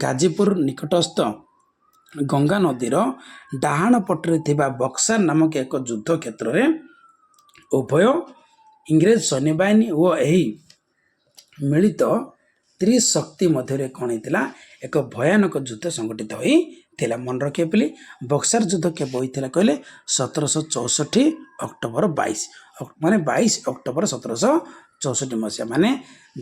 ଗାଜିପୁର ନିକଟସ୍ଥ ଗଙ୍ଗା ନଦୀର ଡାହାଣ ପଟରେ ଥିବା ବକ୍ସାର ନାମକ ଏକ ଯୁଦ୍ଧ କ୍ଷେତ୍ରରେ ଉଭୟ ଇଂରେଜ ସୈନ୍ୟବାହିନୀ ଓ ଏହି ମିଳିତ ତ୍ରିଶକ୍ତି ମଧ୍ୟରେ କ'ଣ ହେଇଥିଲା ଏକ ଭୟାନକ ଯୁଦ୍ଧ ସଂଗଠିତ ହୋଇଥିଲା। ମନେ ରଖିବେ ପିଲି ବକ୍ସାର ଯୁଦ୍ଧ କେବେ ହୋଇଥିଲା କହିଲେ 1764 ଅକ୍ଟୋବର 22 ମାନେ 22 ଅକ୍ଟୋବର 1764 ମସିହା। ମାନେ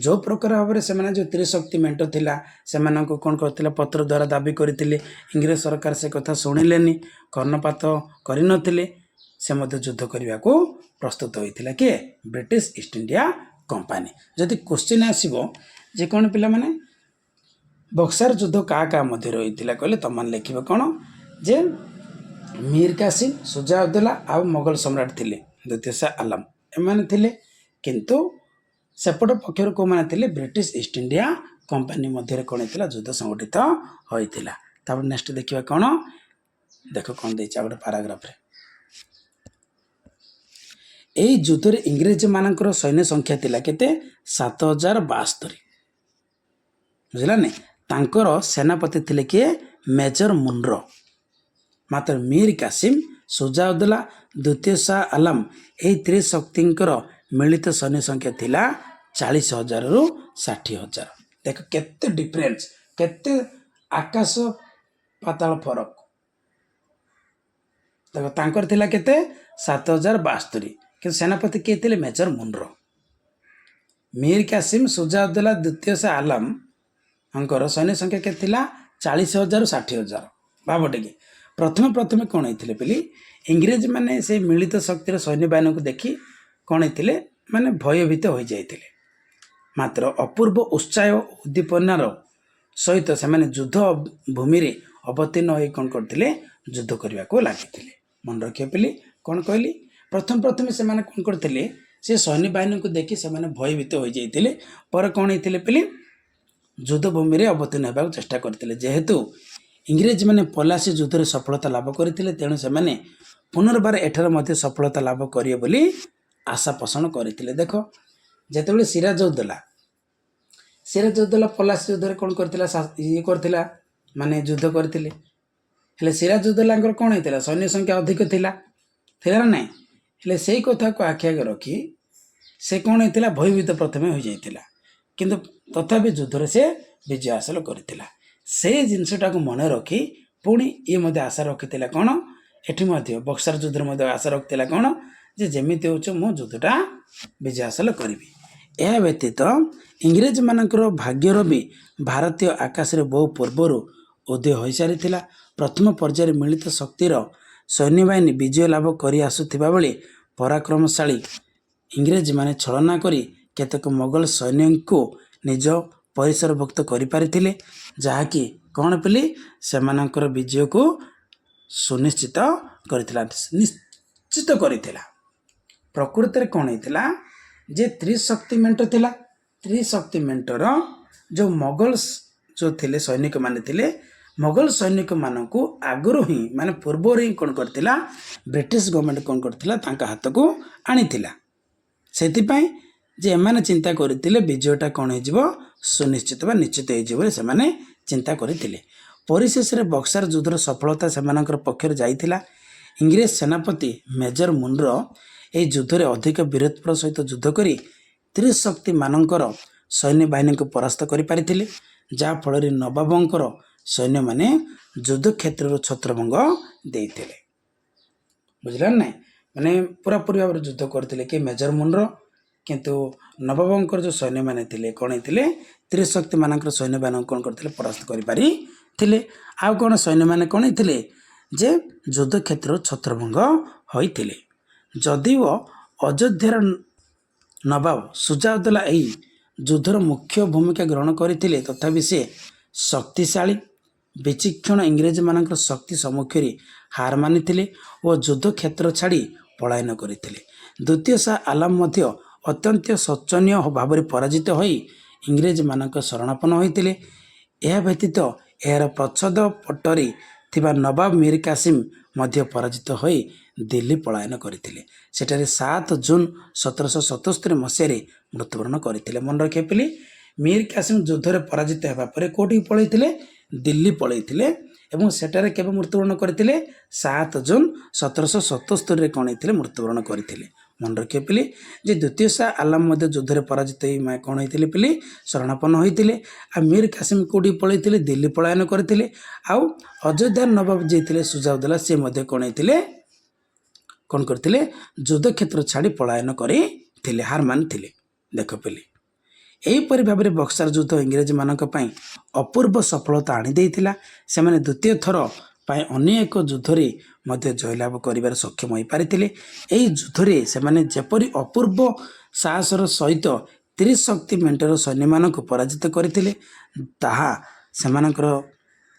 ଯେଉଁ ପ୍ରକାର ଭାବରେ ସେମାନେ ଯେଉଁ ତ୍ରିଶକ୍ତି ମେଣ୍ଟ ଥିଲା ସେମାନଙ୍କୁ କ'ଣ କରିଥିଲେ ପତ୍ର ଦ୍ୱାରା ଦାବି କରିଥିଲେ। ଇଂରେଜ ସରକାର ସେ କଥା ଶୁଣିଲେନି, କର୍ଣ୍ଣପାତ କରିନଥିଲେ। ସେ ମଧ୍ୟ ଯୁଦ୍ଧ କରିବାକୁ ପ୍ରସ୍ତୁତ ହୋଇଥିଲା କିଏ ବ୍ରିଟିଶ ଇଷ୍ଟ ଇଣ୍ଡିଆ କମ୍ପାନୀ। ଯଦି କ୍ୱେଶ୍ଚିନ୍ ଆସିବ ଯେ କ'ଣ ପିଲାମାନେ ବକ୍ସାର ଯୁଦ୍ଧ କାହା କାହା ମଧ୍ୟରେ ହୋଇଥିଲା କହିଲେ ତମମାନେ ଲେଖିବେ କ'ଣ ଯେ ମୀର କାସିମ ସୁଜାଉଦ୍ଦୌଲା ଆଉ ମୋଗଲ ସମ୍ରାଟ ଥିଲେ ଦ୍ୱିତୀୟ ଶାହ ଆଲମ ଏମାନେ ଥିଲେ। କିନ୍ତୁ ସେପଟ ପକ୍ଷରୁ କେଉଁମାନେ ଥିଲେ ବ୍ରିଟିଶ ଇଷ୍ଟ ଇଣ୍ଡିଆ कंपानी मध्य कौन होता युद्ध संगठित होता। तापर नेक्स्ट देखिए कौन देख कौन दे गोटे पाराग्राफ रे यही युद्ध रे इंग्रेज मानकर सैन्य संख्या थिला केते 7072 बुझला नहीं तांकर सेनापति थिले किए मेजर मुनरो मात्र मीर कासिम सुजाउद्दौला द्वितीय शाह आलम यही त्रिशक्तिंकर मिलित सैन्य संख्या थिला 40,000 रु 60,000। देख केते डिफरेंस केते आकाश पाताल फरक देख तांकर थिला केते 7072 कि सेनापति किए थे मेजर मुनरो मीर कासिम सुजाउद्दौला द्वितीय शाह आलम अंकर सैन्य संख्या के 40,000 60,000 भाव टे प्रथम प्रथम कौन होते बोली इंग्रेज माने से मिलित शक्तिर सैन्य बाहिनी को देखी कौन होते माने भयभीत हो जाते मात्र अपूर्व उत्साह उद्दीपनार सहित से युद्ध भूमि रे अवतीर्ण हो कौन करते युद्ध करने को लगी मन रखिए बोली कौन कहली प्रथम प्रथम से कौन करते से सैन्य बाहिनी को देखी से भयभीत हो जाते पर कौन होते बोली युद्ध भूमि रे अवतीर्ण होगा चेष्टा करते जेहेतु इंग्रेज माने पलासी युद्ध रे सफलता लाभ करते तेणु से पुनर्बार एठार मध्य सफलता लाभ करिए बोली आशा पोषण करते। देख जिते सिराजुद्दौला पलासी युद्ध रे कौन करथिला ये करथिला माने युद्ध करते हेले सिराजुद्दौला कौन होता सैन्य संख्या अधिक थिला ना नहीं हेले से कथा को आखि आगे रखी से कौन होता भयभीत प्रथमे हो जाइतिला किंतु तथापि युद्ध से विजय हासिल करथिला से जिनसटा को मन रखी पुणी ये मध्य आशा रखी कौन एठी मध्य बक्सर युद्ध मध्य आशा रखी कौन जे जेमिति होछ मु युद्धटा विजय हासिल करी। यह व्यतीत इंग्रेज मानकर भाग्यर भी भारतीय आकाश रे बहु पूर्वर उदय हो सारी प्रथम पर्यायर मिलित शक्तिर सैन्य बाहिनी विजय लाभ कर आसुथिबा बेले पराक्रमशाली इंग्रेज माने छलना करी केतक मोगल सैन्य को निज परिसरभुक्त करिपारिथिले जहाँकि कौन पिली सेमानकर विजय को सुनिश्चित करथिला निश्चित करथिला। प्रकृत रे कौन होता जे त्रिशक्ति मेंट थिला त्रिशक्ति मेंटर जो मोगल जो थिले सैनिक माने थिले मोगल सैनिक मानकू आगुरु ही माने पूर्वर ही कौन करथिला ब्रिटिश गवर्नमेंट कौन करथिला तांका हाथ को आनीथिला सेतिपई जे एमाने चिंता करथिले विजयटा कौन हो सुनिश्चित बा निश्चित हो सेमाने चिंता करथिले। परिशेष रे बक्सर युद्धर सफलता सेमानकर पक्षर जाइथिला। इंग्रेज सेनापति मेजर मुनरो ए युद्ध रे अधिक वीरत्वर सहित युद्ध करी त्रिशक्ति मानकर सैन्य बाहिनी को परास्त करि पारिथिले जहाँ फल नवाबंकर सैन्य माने युद्ध क्षेत्र छत्रभंग देइथिले बुझला नहीं माने पूरा पूरी भाव युद्ध करथिले कि मेजर मुनरो किंतु नवाबंकर जो सैन्य माने थिले कौन होते त्रिशक्ति मानकर सैन्य बाहिनी कौन करथिले परास्त करि पारिथिले। आ कौन सैन्य माने कौन होते जे युद्ध क्षेत्र छत्रभंग होइथिले जदिव अयोध्यार नवाब सुजाउद्दौला यही युद्धर मुख्य भूमिका ग्रहण करते तथापि से शक्तिशाली विचक्षण इंग्रेज मानकर शक्ति सम्मुखरे हार मानिथिले और युद्ध क्षेत्र छाड़ी पलायन करथिले। द्वितीय शाह आलम मध्य अत्यंत शोचनीय भाव में पराजित होई इंग्रेज मानक शरणापन्न होइथिले। यह व्यतीत यार प्रच्छद पटरी थिबा नवाब मीर कासिम मध्य पराजित होई दिल्ली पलायन करथिले सेठारे 7 जून 1777 मसीह मृत्युवरण करथिले। मन रखे पिली मीर कासिम युद्ध रे पराजित हेबा परे कोठी पळैथिले दिल्ली पळैथिले एवं सेठारे केबे मृत्युवरण करथिले 7 जून 1777 रे कोन हेथिले मृत्युवरण करथिले। मन रखे पिली जे द्वितीय शाह आलम मध्य युद्ध रे पराजित होई कोन हेथिले पिली शरणापन्न होइथिले आ मीर कासिम कोठी पळैथिले दिल्ली पलायन करथिले आ अयोध्या नवाब जे थिले सुजाउद्दौला से मध्य कोन हेथिले कौन करथिले युद्ध क्षेत्र छाड़ी पलायन करथिले हार मानिथिले। देख पिली एहीपरि भाव में बक्सर युद्ध इंग्रेज मानक पई अपूर्व सफलता आनी देइथिला। सेमाने द्वितीय थर पई अन्य एक युद्ध रे मध्य जयलाभ करिवार सक्षम होई पारिथिले। एही युद्ध रे सेमाने जेपरि अपूर्व साहसर सहित त्रिशक्ति मेंटर सैन्य मानक पराजित करथिले ताहा सेमानकर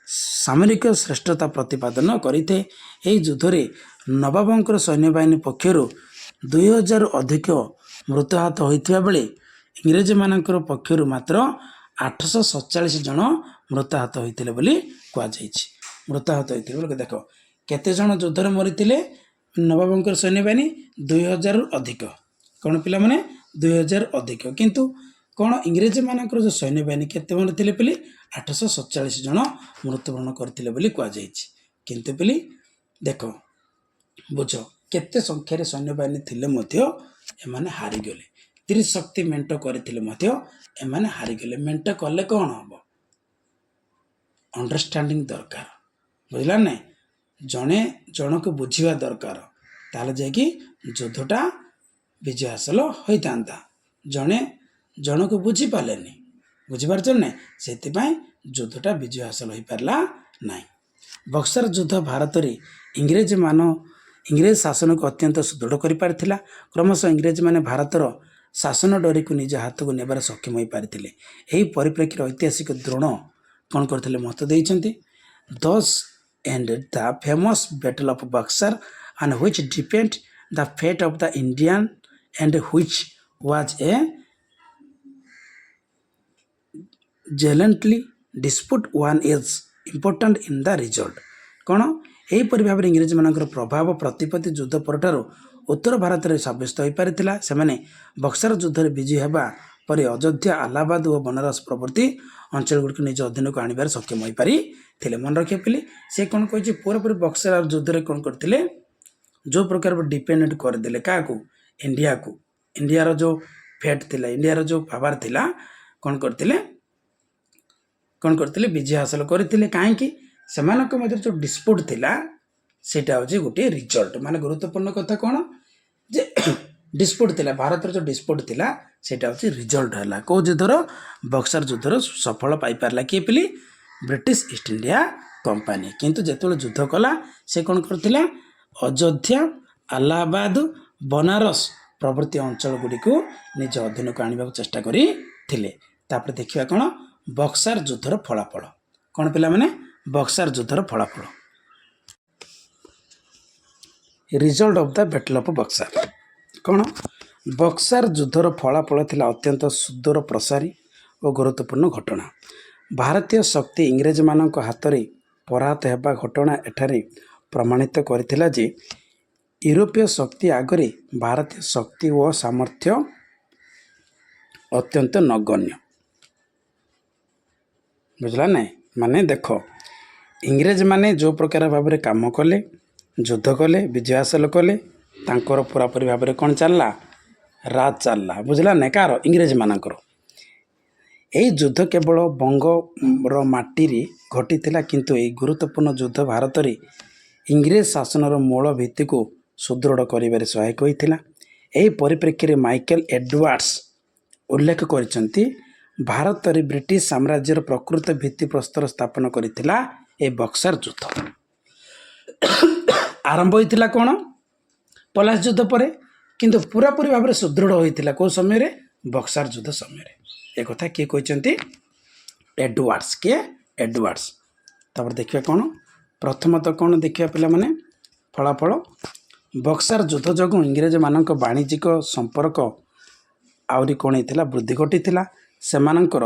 सामरिक श्रेष्ठता प्रतिपादन करते। युद्ध रे नवाबंकर सैन्य बाहिनी पक्षर 2000 अधिक मृत्युहात होता बेले इंग्रेज मानकर पक्षर मात्र 847 ଜଣ ମୃତାହତ ହୋଇଥିଲେ ବୋଲି କୁହାଯାଇଛି। ମୃତାହତ ହୋଇଥିଲେ ବୋଲି ଦେଖ କେତେ ଜଣ ଯୁଦ୍ଧରେ ମରିଥିଲେ ନବାବଙ୍କର ସୈନ୍ୟବାହିନୀ 2000ରୁ ଅଧିକ। କ'ଣ ପିଲାମାନେ 2000 ଅଧିକ। କିନ୍ତୁ କ'ଣ ଇଂରେଜମାନଙ୍କର ଯେଉଁ ସୈନ୍ୟବାହିନୀ କେତେ ମରିଥିଲେ ପିଲି 847 ଜଣ ମୃତ୍ୟୁବରଣ କରିଥିଲେ ବୋଲି କୁହାଯାଇଛି। କିନ୍ତୁ ପିଲି ଦେଖ ବୁଝ କେତେ ସଂଖ୍ୟାରେ ସୈନ୍ୟବାହିନୀ ଥିଲେ ମଧ୍ୟ ଏମାନେ ହାରିଗଲେ। ତ୍ରିଶକ୍ତି ମେଣ୍ଟ କରିଥିଲେ ମଧ୍ୟ ଏମାନେ ହାରିଗଲେ। ମେଣ୍ଟ କଲେ କ'ଣ ହବ? ଅଣ୍ଡରଷ୍ଟାଣ୍ଡିଂ ଦରକାର, ବୁଝିଲା ନାହିଁ? ଜଣେ ଜଣକୁ ବୁଝିବା ଦରକାର, ତାହେଲେ ଯାଇକି ଯୁଦ୍ଧଟା ବିଜୟ ହାସଲ ହୋଇଥାନ୍ତା। ଜଣେ ଜଣକୁ ବୁଝିପାରିଲେନି, ବୁଝିପାରୁଛ ନାହିଁ, ସେଥିପାଇଁ ଯୁଦ୍ଧଟା ବିଜୟ ହାସଲ ହୋଇପାରିଲା ନାହିଁ। ବକ୍ସର ଯୁଦ୍ଧ ଭାରତରେ ଇଂରେଜ ଶାସନକୁ ଅତ୍ୟନ୍ତ ସୁଦୃଢ଼ କରିପାରିଥିଲା। କ୍ରମଶଃ ଇଂରେଜମାନେ ଭାରତର ଶାସନ ଡୋରିକୁ ନିଜ ହାତକୁ ନେବାର ସକ୍ଷମ ହୋଇପାରିଥିଲେ। ଏହି ପରିପ୍ରେକ୍ଷୀରେ ଐତିହାସିକ ଦ୍ରୋଣ କ'ଣ କରିଥିଲେ ମତ ଦେଇଛନ୍ତି। Thus ended the famous battle of Buxar on which depend the fate of the Indian and which was a gallantly dispute one is important in the result। କ'ଣ ଏହିପରି ଭାବରେ ଇଂରେଜମାନଙ୍କର ପ୍ରଭାବ ପ୍ରତିପତ୍ତି ଯୁଦ୍ଧ ପରଠାରୁ ଉତ୍ତର ଭାରତରେ ସାବ୍ୟସ୍ତ ହୋଇପାରିଥିଲା। ସେମାନେ ବକ୍ସାର ଯୁଦ୍ଧରେ ବିଜୟୀ ହେବା ପରେ ଅଯୋଧ୍ୟା, ଆହ୍ଲାବାଦ ଓ ବନାରସ ପ୍ରଭୃତି ଅଞ୍ଚଳଗୁଡ଼ିକୁ ନିଜ ଅଧୀନକୁ ଆଣିବାରେ ସକ୍ଷମ ହୋଇପାରିଥିଲେ। ମନେ ରଖିବା ପିଲି ସେ କ'ଣ କହିଛି ପୁରାପୁରି ବକ୍ସାର ଯୁଦ୍ଧରେ କ'ଣ କରିଥିଲେ ଯେଉଁ ପ୍ରକାର ଡିପେଣ୍ଡେଣ୍ଟ କରିଦେଲେ କାହାକୁ? ଇଣ୍ଡିଆକୁ। ଇଣ୍ଡିଆର ଯେଉଁ ଫେଟ୍ ଥିଲା, ଇଣ୍ଡିଆର ଯେଉଁ ପାୱାର ଥିଲା କ'ଣ କରିଥିଲେ ବିଜୟ ହାସଲ କରିଥିଲେ। କାହିଁକି? ସେମାନଙ୍କ ମଧ୍ୟରେ ଯେଉଁ ଡିସ୍ପ୍ୟୁଟ୍ ଥିଲା ସେଇଟା ହେଉଛି ଗୋଟିଏ ରିଜଲ୍ଟ। ମାନେ ଗୁରୁତ୍ୱପୂର୍ଣ୍ଣ କଥା କ'ଣ ଯେ ଡିସ୍ପ୍ୟୁଟ୍ ଥିଲା, ଭାରତର ଯେଉଁ ଡିସ୍ପ୍ୟୁଟ୍ ଥିଲା ସେଇଟା ହେଉଛି ରିଜଲ୍ଟ ହେଲା କେଉଁ ଯୁଦ୍ଧର? ବକ୍ସାର ଯୁଦ୍ଧର ସଫଳ ପାଇପାରିଲା କିଏ ପିଲି? British East India Company. କିନ୍ତୁ ଯେତେବେଳେ ଯୁଦ୍ଧ କଲା ସେ କ'ଣ କରିଥିଲା? ଅଯୋଧ୍ୟା, ଆହ୍ଲାବାଦ, ବନାରସ ପ୍ରଭୃତି ଅଞ୍ଚଳଗୁଡ଼ିକୁ ନିଜ ଅଧୀନକୁ ଆଣିବାକୁ ଚେଷ୍ଟା କରିଥିଲେ। ତାପରେ ଦେଖିବା କ'ଣ ବକ୍ସାର ଯୁଦ୍ଧର ଫଳାଫଳ। କ'ଣ ପିଲାମାନେ? ବକ୍ସାର ଯୁଦ୍ଧର ଫଳାଫଳ। Result of the battle of Buxar. କ'ଣ? ବକ୍ସାର ଯୁଦ୍ଧର ଫଳାଫଳ ଥିଲା ଅତ୍ୟନ୍ତ ସୁଦୂର ପ୍ରସାରୀ ଓ ଗୁରୁତ୍ୱପୂର୍ଣ୍ଣ ଘଟଣା। ଭାରତୀୟ ଶକ୍ତି ଇଂରେଜମାନଙ୍କ ହାତରେ ପରାହତ ହେବା ଘଟଣା ଏଠାରେ ପ୍ରମାଣିତ କରିଥିଲା ଯେ ୟୁରୋପୀୟ ଶକ୍ତି ଆଗରେ ଭାରତୀୟ ଶକ୍ତି ଓ ସାମର୍ଥ୍ୟ ଅତ୍ୟନ୍ତ ନଗଣ୍ୟ। ବୁଝିଲା ନାହିଁ? ମାନେ ଦେଖ ଇଂରେଜମାନେ ଯେଉଁ ପ୍ରକାର ଭାବରେ କାମ କଲେ, ଯୁଦ୍ଧ କଲେ, ବିଜୟ ହାସଲ କଲେ, ତାଙ୍କର ପୁରାପୁରି ଭାବରେ କ'ଣ ଚାଲିଲା? ରାଜ ଚାଲିଲା। ବୁଝିଲା ନାହିଁ? କାହାର? ଇଂରେଜମାନଙ୍କର। ଏହି ଯୁଦ୍ଧ କେବଳ ବଙ୍ଗର ମାଟିରେ ଘଟିଥିଲା, କିନ୍ତୁ ଏହି ଗୁରୁତ୍ୱପୂର୍ଣ୍ଣ ଯୁଦ୍ଧ ଭାରତରେ ଇଂରେଜ ଶାସନର ମୂଳ ଭିତ୍ତିକୁ ସୁଦୃଢ଼ କରିବାରେ ସହାୟକ ହୋଇଥିଲା। ଏହି ପରିପ୍ରେକ୍ଷୀରେ ମାଇକେଲ ଏଡୱାର୍ଡସ୍ ଉଲ୍ଲେଖ କରିଛନ୍ତି ଭାରତରେ ବ୍ରିଟିଶ ସାମ୍ରାଜ୍ୟର ପ୍ରକୃତ ଭିତ୍ତିପ୍ରସ୍ତର ସ୍ଥାପନ କରିଥିଲା ଏହି ବକ୍ସାର ଯୁଦ୍ଧ। ଆରମ୍ଭ ହୋଇଥିଲା କ'ଣ? ପଲାଶ ଯୁଦ୍ଧ ପରେ, କିନ୍ତୁ ପୁରାପୁରି ଭାବରେ ସୁଦୃଢ଼ ହୋଇଥିଲା କେଉଁ ସମୟରେ? ବକ୍ସାର ଯୁଦ୍ଧ ସମୟରେ। ଏକଥା କିଏ କହିଛନ୍ତି? ଏଡୱାର୍ଡସ୍। କିଏ? ଏଡୱାର୍ଡସ୍। ତାପରେ ଦେଖିବା କ'ଣ ପ୍ରଥମତଃ କ'ଣ ଦେଖିବା ପିଲାମାନେ ଫଳାଫଳ। ବକ୍ସାର ଯୁଦ୍ଧ ଯୋଗୁଁ ଇଂରେଜମାନଙ୍କ ବାଣିଜ୍ୟିକ ସମ୍ପର୍କ ଆହୁରି କ'ଣ ହେଇଥିଲା? ବୃଦ୍ଧି ଘଟିଥିଲା। ସେମାନଙ୍କର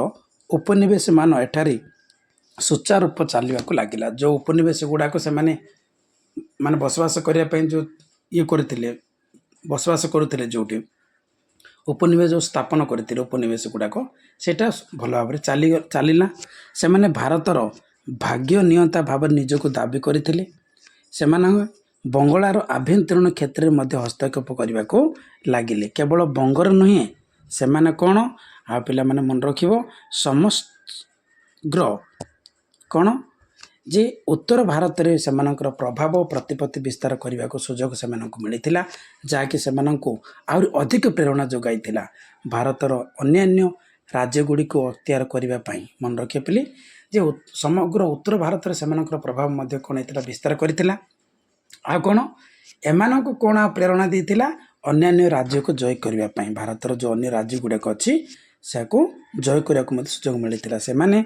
ଉପନିବେଶମାନ ଏଠାରେ ସୁଚାରୁରୂପ ଚାଲିବାକୁ ଲାଗିଲା। ଯେଉଁ ଉପନିବେଶ ଗୁଡ଼ାକ ସେମାନେ ବସବାସ କରିବା ପାଇଁ ଯେଉଁ କରିଥିଲେ, ବସବାସ କରୁଥିଲେ, ଯେଉଁଠି ଉପନିବେଶ ଯେଉଁ ସ୍ଥାପନ କରିଥିଲେ ଉପନିବେଶ ଗୁଡ଼ାକ ସେଇଟା ଭଲ ଭାବରେ ଚାଲିଲା। ସେମାନେ ଭାରତର ଭାଗ୍ୟ ନିୟନ୍ତା ଭାବରେ ନିଜକୁ ଦାବି କରିଥିଲେ। ସେମାନେ ବଙ୍ଗଳାର ଆଭ୍ୟନ୍ତରୀଣ କ୍ଷେତ୍ରରେ ମଧ୍ୟ ହସ୍ତକ୍ଷେପ କରିବାକୁ ଲାଗିଲେ। କେବଳ ବଙ୍ଗର ନୁହେଁ, ସେମାନେ କ'ଣ ଆଉ ପିଲାମାନେ ମନେ ରଖିବ ସମଗ୍ର କ'ଣ ଯେ ଉତ୍ତର ଭାରତରେ ସେମାନଙ୍କର ପ୍ରଭାବ ଓ ପ୍ରତିପତ୍ତି ବିସ୍ତାର କରିବାକୁ ସୁଯୋଗ ସେମାନଙ୍କୁ ମିଳିଥିଲା, ଯାହାକି ସେମାନଙ୍କୁ ଆହୁରି ଅଧିକ ପ୍ରେରଣା ଯୋଗାଇଥିଲା ଭାରତର ଅନ୍ୟାନ୍ୟ ରାଜ୍ୟଗୁଡ଼ିକୁ ଅକ୍ତିଆର କରିବା ପାଇଁ। ମନେ ରଖିବା ପିଲି ଯେ ସମଗ୍ର ଉତ୍ତର ଭାରତରେ ସେମାନଙ୍କର ପ୍ରଭାବ ମଧ୍ୟ କ'ଣ ହେଇଥିଲା? ବିସ୍ତାର କରିଥିଲା। ଆଉ କ'ଣ ଏମାନଙ୍କୁ କ'ଣ ପ୍ରେରଣା ଦେଇଥିଲା? ଅନ୍ୟାନ୍ୟ ରାଜ୍ୟକୁ ଜୟ କରିବା ପାଇଁ। ଭାରତର ଯେଉଁ ଅନ୍ୟ ରାଜ୍ୟ ଗୁଡ଼ାକ ଅଛି ସେକୁ ଜୟ କରିବାକୁ ମଧ୍ୟ ସୁଯୋଗ ମିଳିଥିଲା। ସେମାନେ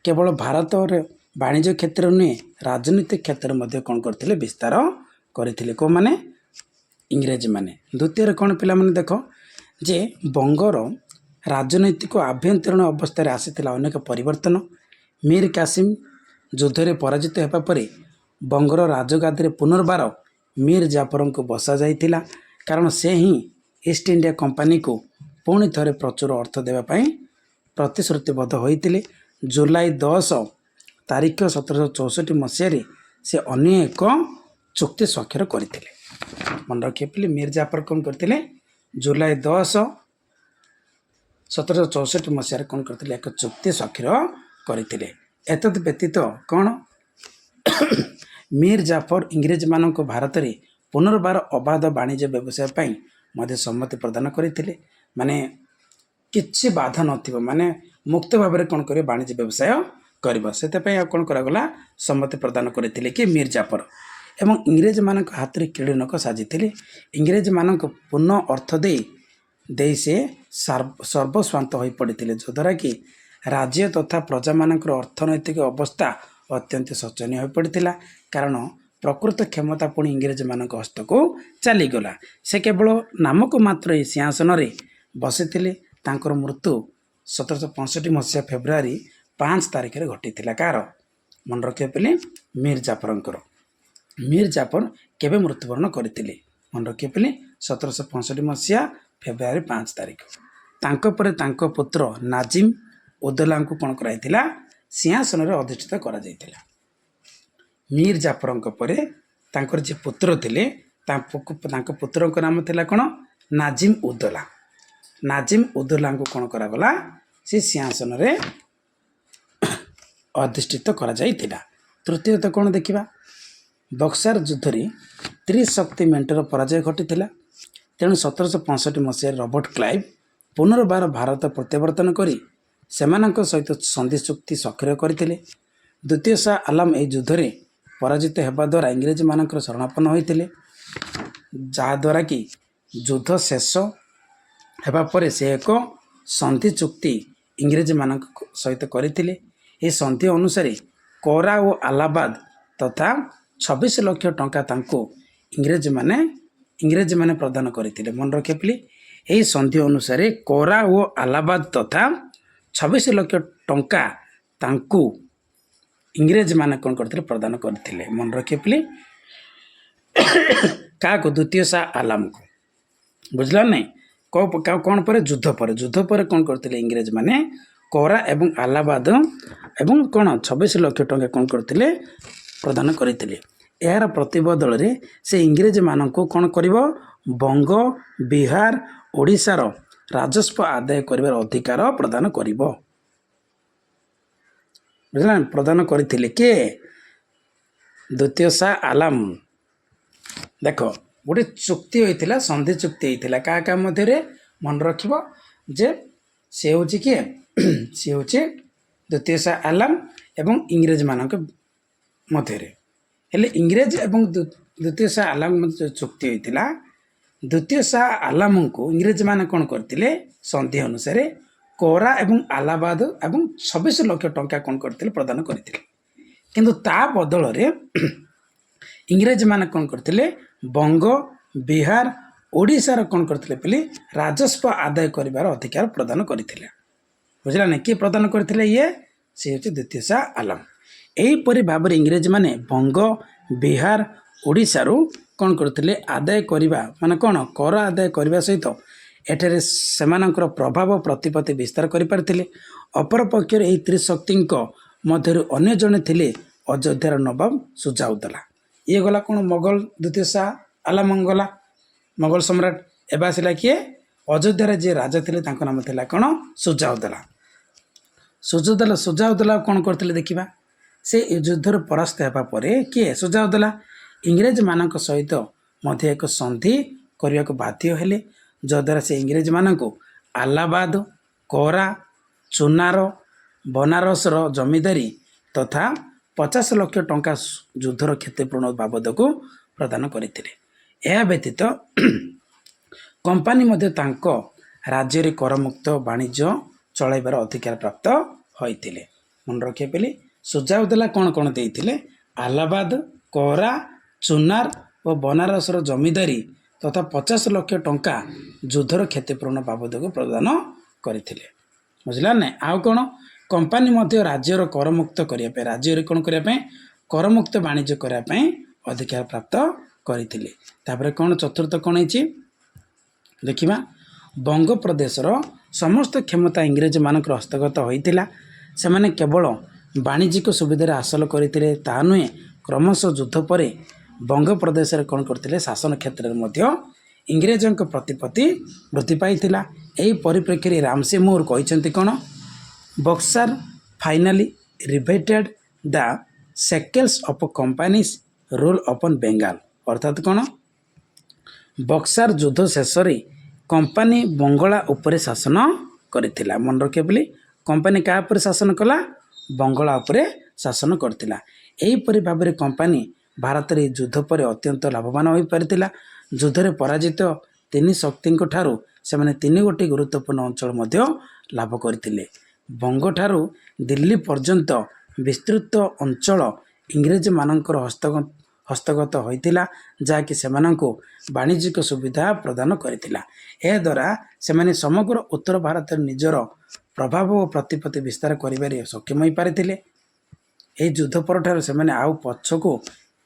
କେବଳ ଭାରତରେ ବାଣିଜ୍ୟ କ୍ଷେତ୍ରରେ ନୁହେଁ, ରାଜନୈତିକ କ୍ଷେତ୍ରରେ ମଧ୍ୟ କ'ଣ କରିଥିଲେ? ବିସ୍ତାର କରିଥିଲେ। କେଉଁମାନେ? ଇଂରେଜମାନେ। ଦ୍ୱିତୀୟରେ କ'ଣ ପିଲାମାନେ ଦେଖ ଯେ ବଙ୍ଗର ରାଜନୈତିକ ଆଭ୍ୟନ୍ତରୀଣ ଅବସ୍ଥାରେ ଆସିଥିଲା ଅନେକ ପରିବର୍ତ୍ତନ। ମୀର କାସିମ ଯୁଦ୍ଧରେ ପରାଜିତ ହେବା ପରେ ବଙ୍ଗର ରାଜଗାଦିରେ ପୁନର୍ବାର ମୀର ଜାଫରଙ୍କୁ ବସାଯାଇଥିଲା, କାରଣ ସେ ହିଁ ଇଷ୍ଟ ଇଣ୍ଡିଆ କମ୍ପାନୀକୁ ପୁଣି ଥରେ ପ୍ରଚୁର ଅର୍ଥ ଦେବା ପାଇଁ ପ୍ରତିଶ୍ରୁତିବଦ୍ଧ ହୋଇଥିଲେ। ଜୁଲାଇ 10 ତାରିଖ 1764 ମସିହାରେ ସେ ଅନ୍ୟ ଏକ ଚୁକ୍ତି ସ୍ୱାକ୍ଷର କରିଥିଲେ। ମନେ ରଖିଥିଲେ ମୀର ଜାଫର କ'ଣ କରିଥିଲେ? ଜୁଲାଇ 10 1764 ମସିହାରେ କ'ଣ କରିଥିଲେ? ଏକ ଚୁକ୍ତି ସ୍ୱାକ୍ଷର କରିଥିଲେ। ଏତଦ୍ ବ୍ୟତୀତ କ'ଣ ମୀର ଜାଫର ଇଂରେଜମାନଙ୍କ ଭାରତରେ ପୁନର୍ବାର ଅବାଧ ବାଣିଜ୍ୟ ବ୍ୟବସାୟ ପାଇଁ ମଧ୍ୟ ସମ୍ମତି ପ୍ରଦାନ କରିଥିଲେ। ମାନେ କିଛି ବାଧା ନଥିବ, ମାନେ ମୁକ୍ତ ଭାବରେ କ'ଣ କରିବ? ବାଣିଜ୍ୟ ବ୍ୟବସାୟ କରିବ। ସେଥିପାଇଁ ଆଉ କ'ଣ କରାଗଲା? ସମ୍ମତି ପ୍ରଦାନ କରିଥିଲେ କି ମୀର ଜାଫର। ଏବଂ ଇଂରେଜମାନଙ୍କ ହାତରେ କିଳନକ ସାଜିଥିଲେ। ଇଂରେଜମାନଙ୍କୁ ପୁନଃ ଅର୍ଥ ଦେଇ ସେ ସର୍ବସ୍ୱାନ୍ତ ହୋଇପଡ଼ିଥିଲେ, ଯଦ୍ୱାରା କି ରାଜ୍ୟ ତଥା ପ୍ରଜାମାନଙ୍କର ଅର୍ଥନୈତିକ ଅବସ୍ଥା ଅତ୍ୟନ୍ତ ଶୋଚନୀୟ ହୋଇପଡ଼ିଥିଲା। କାରଣ ପ୍ରକୃତ କ୍ଷମତା ପୁଣି ଇଂରେଜମାନଙ୍କ ହସ୍ତକୁ ଚାଲିଗଲା। ସେ କେବଳ ନାମକୁ ମାତ୍ର ଏହି ସିଂହାସନରେ ବସିଥିଲେ। ତାଙ୍କର ମୃତ୍ୟୁ 1765 ମସିହା ଫେବୃଆରୀ 5 ତାରିଖରେ ଘଟିଥିଲା। କାହାର? ମନେ ରଖିବା ପିଲେ, ମୀର ଜାଫରଙ୍କର। ମୀର ଜାଫର କେବେ ମୃତ୍ୟୁବରଣ କରିଥିଲେ? ମନେ ରଖିବା ପିଲେ, 1765 ମସିହା ଫେବୃଆରୀ 5 ତାରିଖ। ତାଙ୍କ ପରେ ତାଙ୍କ ପୁତ୍ର ନାଜିମ ଉଦ୍ଦୌଲାଙ୍କୁ କ'ଣ କରାଯାଇଥିଲା? ସିଂହାସନରେ ଅଧିଷ୍ଠିତ କରାଯାଇଥିଲା। ମୀର ଜାଫରଙ୍କ ପରେ ତାଙ୍କର ଯିଏ ପୁତ୍ର ଥିଲେ, ତାଙ୍କ ପୁତ୍ରଙ୍କ ନାମ ଥିଲା କ'ଣ? ନାଜିମ ଉଦ୍ଦୌଲା। ନାଜିମ ଉଦ୍ଦୌଲାଙ୍କୁ କ'ଣ କରାଗଲା? ସେ ସିଂହାସନରେ ଅଧିଷ୍ଠିତ କରାଯାଇଥିଲା। ତୃତୀୟତଃ କ'ଣ ଦେଖିବା? ବକ୍ସାର ଯୁଦ୍ଧରେ ତ୍ରିଶକ୍ତି ମେଣ୍ଟର ପରାଜୟ ଘଟିଥିଲା। ତେଣୁ 1765 ମସିହାରେ ରବର୍ଟ କ୍ଲାଇଭ୍ ପୁନର୍ବାର ଭାରତ ପ୍ରତ୍ୟାବର୍ତ୍ତନ କରି ସେମାନଙ୍କ ସହିତ ସନ୍ଧି ଚୁକ୍ତି ସ୍ୱାକ୍ଷର କରିଥିଲେ। ଦ୍ୱିତୀୟ ଶାହ ଆଲମ ଏହି ଯୁଦ୍ଧରେ ପରାଜିତ ହେବା ଦ୍ୱାରା ଇଂରେଜମାନଙ୍କର ଶରଣାପନ୍ନ ହୋଇଥିଲେ, ଯାହାଦ୍ୱାରା କି ଯୁଦ୍ଧ ଶେଷ ହେବା ପରେ ସେ ଏକ ସନ୍ଧି ଚୁକ୍ତି ଇଂରେଜମାନଙ୍କ ସହିତ କରିଥିଲେ। ଏହି ସନ୍ଧି ଅନୁସାରେ କୋରା ଓ ଆଲାହାବାଦ ତଥା 26 ଲକ୍ଷ ଟଙ୍କା ତାଙ୍କୁ ଇଂରେଜମାନେ ପ୍ରଦାନ କରିଥିଲେ। ମନେ ରଖିଥିଲେ, ଏହି ସନ୍ଧି ଅନୁସାରେ କୋରା ଓ ଆଲାହାବାଦ ତଥା 26 ଲକ୍ଷ ଟଙ୍କା ତାଙ୍କୁ ଇଂରେଜମାନେ କ'ଣ କରିଥିଲେ? ପ୍ରଦାନ କରିଥିଲେ। ମନେ ରଖିଥିଲେ, କାହାକୁ? ଦ୍ୱିତୀୟ ଶାହ ଆଲମକୁ। ବୁଝିଲା ନାହିଁ? କ'ଣ ପରେ? ଯୁଦ୍ଧ ପରେ। ଯୁଦ୍ଧ ପରେ କ'ଣ କରିଥିଲେ? ଇଂରେଜମାନେ କୋରା ଏବଂ ଆଲାହାବାଦ ଏବଂ କ'ଣ 26 ଲକ୍ଷ ଟଙ୍କା କ'ଣ କରିଥିଲେ? ପ୍ରଦାନ କରିଥିଲେ। ଏହାର ପ୍ରତିବଦଳରେ ସେ ଇଂରେଜମାନଙ୍କୁ କ'ଣ କରିବ? ବଙ୍ଗ, ବିହାର, ଓଡ଼ିଶାର ରାଜସ୍ୱ ଆଦାୟ କରିବାର ଅଧିକାର ପ୍ରଦାନ କରିବ। ବୁଝିଲା? ପ୍ରଦାନ କରିଥିଲେ କିଏ? ଦ୍ୱିତୀୟ ଶାହ ଆଲମ। ଦେଖ, ଗୋଟେ ଚୁକ୍ତି ହୋଇଥିଲା, ସନ୍ଧି ଚୁକ୍ତି ହୋଇଥିଲା। କାହା କାହା ମଧ୍ୟରେ? ମନେ ରଖିବ ଯେ ସେ ହେଉଛି କିଏ? ସେ ହେଉଛି ଦ୍ୱିତୀୟ ଶାହ ଆଲମ ଏବଂ ଇଂରେଜମାନଙ୍କ ମଧ୍ୟରେ। ହେଲେ ଇଂରେଜ ଏବଂ ଦ୍ୱିତୀୟ ଶାହ ଆଲମ ମଧ୍ୟ ଚୁକ୍ତି ହୋଇଥିଲା। ଦ୍ୱିତୀୟ ଶାହ ଆଲମଙ୍କୁ ଇଂରେଜମାନେ କ'ଣ କରିଥିଲେ? ସନ୍ଧି ଅନୁସାରେ କୋରା ଏବଂ ଆଲାହାବାଦ ଏବଂ 26 ଲକ୍ଷ ଟଙ୍କା କ'ଣ କରିଥିଲେ? ପ୍ରଦାନ କରିଥିଲେ। କିନ୍ତୁ ତା ବଦଳରେ ଇଂରେଜମାନେ କ'ଣ କରିଥିଲେ? ବଙ୍ଗ, ବିହାର, ଓଡ଼ିଶାର କ'ଣ କରିଥିଲେ? ପିଲେ ରାଜସ୍ୱ ଆଦାୟ କରିବାର ଅଧିକାର ପ୍ରଦାନ କରିଥିଲେ। ବୁଝିଲା ନାହିଁ? କିଏ ପ୍ରଦାନ କରିଥିଲେ? ସେ ହେଉଛି ଦ୍ୱିତୀୟ ଶାହ ଆଲମ। ଏହିପରି ଭାବରେ ଇଂରେଜମାନେ ବଙ୍ଗ, ବିହାର, ଓଡ଼ିଶାରୁ କ'ଣ କରୁଥିଲେ? ଆଦାୟ କରିବା, ମାନେ କ'ଣ? କର ଆଦାୟ କରିବା ସହିତ ଏଠାରେ ସେମାନଙ୍କର ପ୍ରଭାବ ପ୍ରତିପତ୍ତି ବିସ୍ତାର କରିପାରିଥିଲେ। ଅପରପକ୍ଷରେ ଏହି ତ୍ରିଶକ୍ତିଙ୍କ ମଧ୍ୟରୁ ଅନ୍ୟ ଜଣେ ଥିଲେ ଅଯୋଧ୍ୟାର ନବାବ ସୁଜାଉଦ୍ଦୌଲା। ଇଏ ଗଲା କ'ଣ? ମୋଗଲ ଦ୍ୱିତୀୟ ଶାହ ଆଲମ ଗଲା, ମୋଗଲ ସମ୍ରାଟ। ଏବେ ଆସିଲା କିଏ? ଅଯୋଧ୍ୟାରେ ଯିଏ ରାଜା ଥିଲେ ତାଙ୍କ ନାମ ଥିଲା କ'ଣ? ସୁଜାଉଦ୍ଦୌଲା। ସୁଜାଉଦ୍ଦୌଲା କ'ଣ କରିଥିଲେ ଦେଖିବା? ସେ ଏ ଯୁଦ୍ଧରେ ପରାସ୍ତ ହେବା ପରେ କିଏ? ସୁଜାଉଦ୍ଦୌଲା ଇଂରେଜମାନଙ୍କ ସହିତ ମଧ୍ୟ ଏକ ସନ୍ଧି କରିବାକୁ ବାଧ୍ୟ ହେଲେ, ଯଦ୍ୱାରା ସେ ଇଂରେଜମାନଙ୍କୁ ଆଲାହାବାଦ, କୋରା, ଚୁନାର, ବନାରସର ଜମିଦାରୀ ତଥା 50 ଲକ୍ଷ ଟଙ୍କା ଯୁଦ୍ଧର କ୍ଷତିପୂରଣ ବାବଦକୁ ପ୍ରଦାନ କରିଥିଲେ। ଏହା ବ୍ୟତୀତ କମ୍ପାନୀ ମଧ୍ୟ ତାଙ୍କ ରାଜ୍ୟରେ କରମୁକ୍ତ ବାଣିଜ୍ୟ ଚଳାଇବାର ଅଧିକାର ପ୍ରାପ୍ତ ହୋଇଥିଲେ। ମନେ ରଖିବା ପିଲେ, ସୁଜାଉଦ୍ଦୌଲା କ'ଣ କ'ଣ ଦେଇଥିଲେ? ଆଲାହାବାଦ, କୋରା, ଚୁନାର ଓ ବନାରସର ଜମିଦାରୀ ତଥା 50 ଲକ୍ଷ ଟଙ୍କା ଯୁଦ୍ଧର କ୍ଷତିପୂରଣ ବାବଦକୁ ପ୍ରଦାନ କରିଥିଲେ। ବୁଝିଲା ନା? ଆଉ କ'ଣ? କମ୍ପାନୀ ମଧ୍ୟ ରାଜ୍ୟର କରମୁକ୍ତ କରିବା ପାଇଁ, ରାଜ୍ୟରେ କ'ଣ କରିବା ପାଇଁ? କରମୁକ୍ତ ବାଣିଜ୍ୟ କରିବା ପାଇଁ ଅଧିକାର ପ୍ରାପ୍ତ କରିଥିଲେ। ତାପରେ କ'ଣ ଚତୁର୍ଥ କ'ଣ ହେଇଛି ଦେଖିବା। ବଙ୍ଗପ୍ରଦେଶର ସମସ୍ତ କ୍ଷମତା ଇଂରେଜମାନଙ୍କର ହସ୍ତଗତ ହୋଇଥିଲା। ସେମାନେ କେବଳ ବାଣିଜ୍ୟିକ ସୁବିଧାରେ ହାସଲ କରିଥିଲେ ତାହା ନୁହେଁ, କ୍ରମଶଃ ଯୁଦ୍ଧ ପରେ ବଙ୍ଗପ୍ରଦେଶରେ କ'ଣ କରିଥିଲେ? ଶାସନ କ୍ଷେତ୍ରରେ ମଧ୍ୟ ଇଂରେଜଙ୍କ ପ୍ରତିପତ୍ତି ବୃଦ୍ଧି ପାଇଥିଲା। ଏହି ପରିପ୍ରେକ୍ଷୀରେ ରାମସେ ମୁର କହିଛନ୍ତି କ'ଣ? Buxar finally riveted the shackles of company's rule upon Bengal. ଅର୍ଥାତ୍ କ'ଣ? ବକ୍ସାର ଯୁଦ୍ଧ ଶେଷରେ କମ୍ପାନୀ ବଙ୍ଗଳା ଉପରେ ଶାସନ କରିଥିଲା। ମନେ ରଖିବେ ବୋଲି, କମ୍ପାନୀ କାହା ଉପରେ ଶାସନ କଲା? ବଙ୍ଗଳା ଉପରେ ଶାସନ କରିଥିଲା। ଏହିପରି ଭାବରେ କମ୍ପାନୀ ଭାରତରେ ଯୁଦ୍ଧ ପରେ ଅତ୍ୟନ୍ତ ଲାଭବାନ ହୋଇପାରିଥିଲା। ଯୁଦ୍ଧରେ ପରାଜିତ ତିନି ଶକ୍ତିଙ୍କ ଠାରୁ ସେମାନେ 3ଗୋଟି ଗୁରୁତ୍ୱପୂର୍ଣ୍ଣ ଅଞ୍ଚଳ ମଧ୍ୟ ଲାଭ କରିଥିଲେ। ବଙ୍ଗଠାରୁ ଦିଲ୍ଲୀ ପର୍ଯ୍ୟନ୍ତ ବିସ୍ତୃତ ଅଞ୍ଚଳ ଇଂରେଜମାନଙ୍କର ହସ୍ତଗତ ହୋଇଥିଲା, ଯାହାକି ସେମାନଙ୍କୁ ବାଣିଜ୍ୟିକ ସୁବିଧା ପ୍ରଦାନ କରିଥିଲା। ଏହାଦ୍ୱାରା ସେମାନେ ସମଗ୍ର ଉତ୍ତର ଭାରତରେ ନିଜର ପ୍ରଭାବ ଓ ପ୍ରତିପତ୍ତି ବିସ୍ତାର କରିବାରେ ସକ୍ଷମ ହୋଇପାରିଥିଲେ। ଏହି ଯୁଦ୍ଧ ପରଠାରୁ ସେମାନେ ଆଉ ପଛକୁ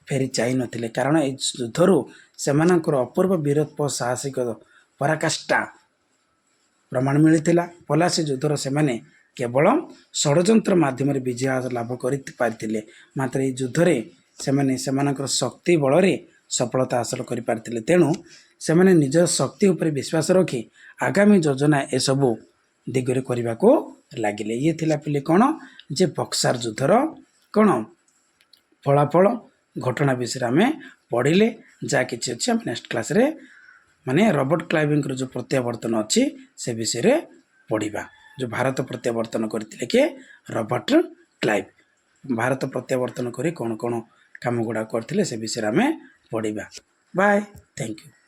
ଫେରି ଯାଇନଥିଲେ, କାରଣ ଏହି ଯୁଦ୍ଧରୁ ସେମାନଙ୍କର ଅପୂର୍ବ ବୀରତ୍ୱ ସାହସିକ ପରାକାଷ୍ଠା ପ୍ରମାଣ ମିଳିଥିଲା। ପଲାସି ଯୁଦ୍ଧର ସେମାନେ କେବଳ ଷଡ଼ଯନ୍ତ୍ର ମାଧ୍ୟମରେ ବିଜୟ ଲାଭ କରିପାରିଥିଲେ, ମାତ୍ର ଏହି ଯୁଦ୍ଧରେ ସେମାନେ ସେମାନଙ୍କର ଶକ୍ତି ବଳରେ ସଫଳତା ହାସଲ କରିପାରିଥିଲେ। ତେଣୁ ସେମାନେ ନିଜ ଶକ୍ତି ଉପରେ ବିଶ୍ୱାସ ରଖି ଆଗାମୀ ଯୋଜନା ଏସବୁ ଦିଗରେ କରିବାକୁ ଲାଗିଲେ। ଇଏ ଥିଲା ପିଲେ କ'ଣ? ଯେ ବକ୍ସାର ଯୁଦ୍ଧର କ'ଣ ଫଳାଫଳ ଘଟଣା ବିଷୟରେ ଆମେ ପଢ଼ିଲେ। ଯାହା କିଛି ଅଛି ଆମେ ନେକ୍ସଟ କ୍ଲାସ୍ରେ ମାନେ ରବର୍ଟ କ୍ଲାଇଭଙ୍କର ଯେଉଁ ପ୍ରତ୍ୟାବର୍ତ୍ତନ ଅଛି ସେ ବିଷୟରେ ପଢ଼ିବା। ଯେଉଁ ଭାରତ ପ୍ରତ୍ୟାବର୍ତ୍ତନ କରିଥିଲେ କିଏ? Robert Clive. ଭାରତ ପ୍ରତ୍ୟାବର୍ତ୍ତନ କରି କ'ଣ କ'ଣ କାମ ଗୁଡ଼ାକ କରିଥିଲେ ସେ ବିଷୟରେ ଆମେ ପଢ଼ିବା। Bye, thank you.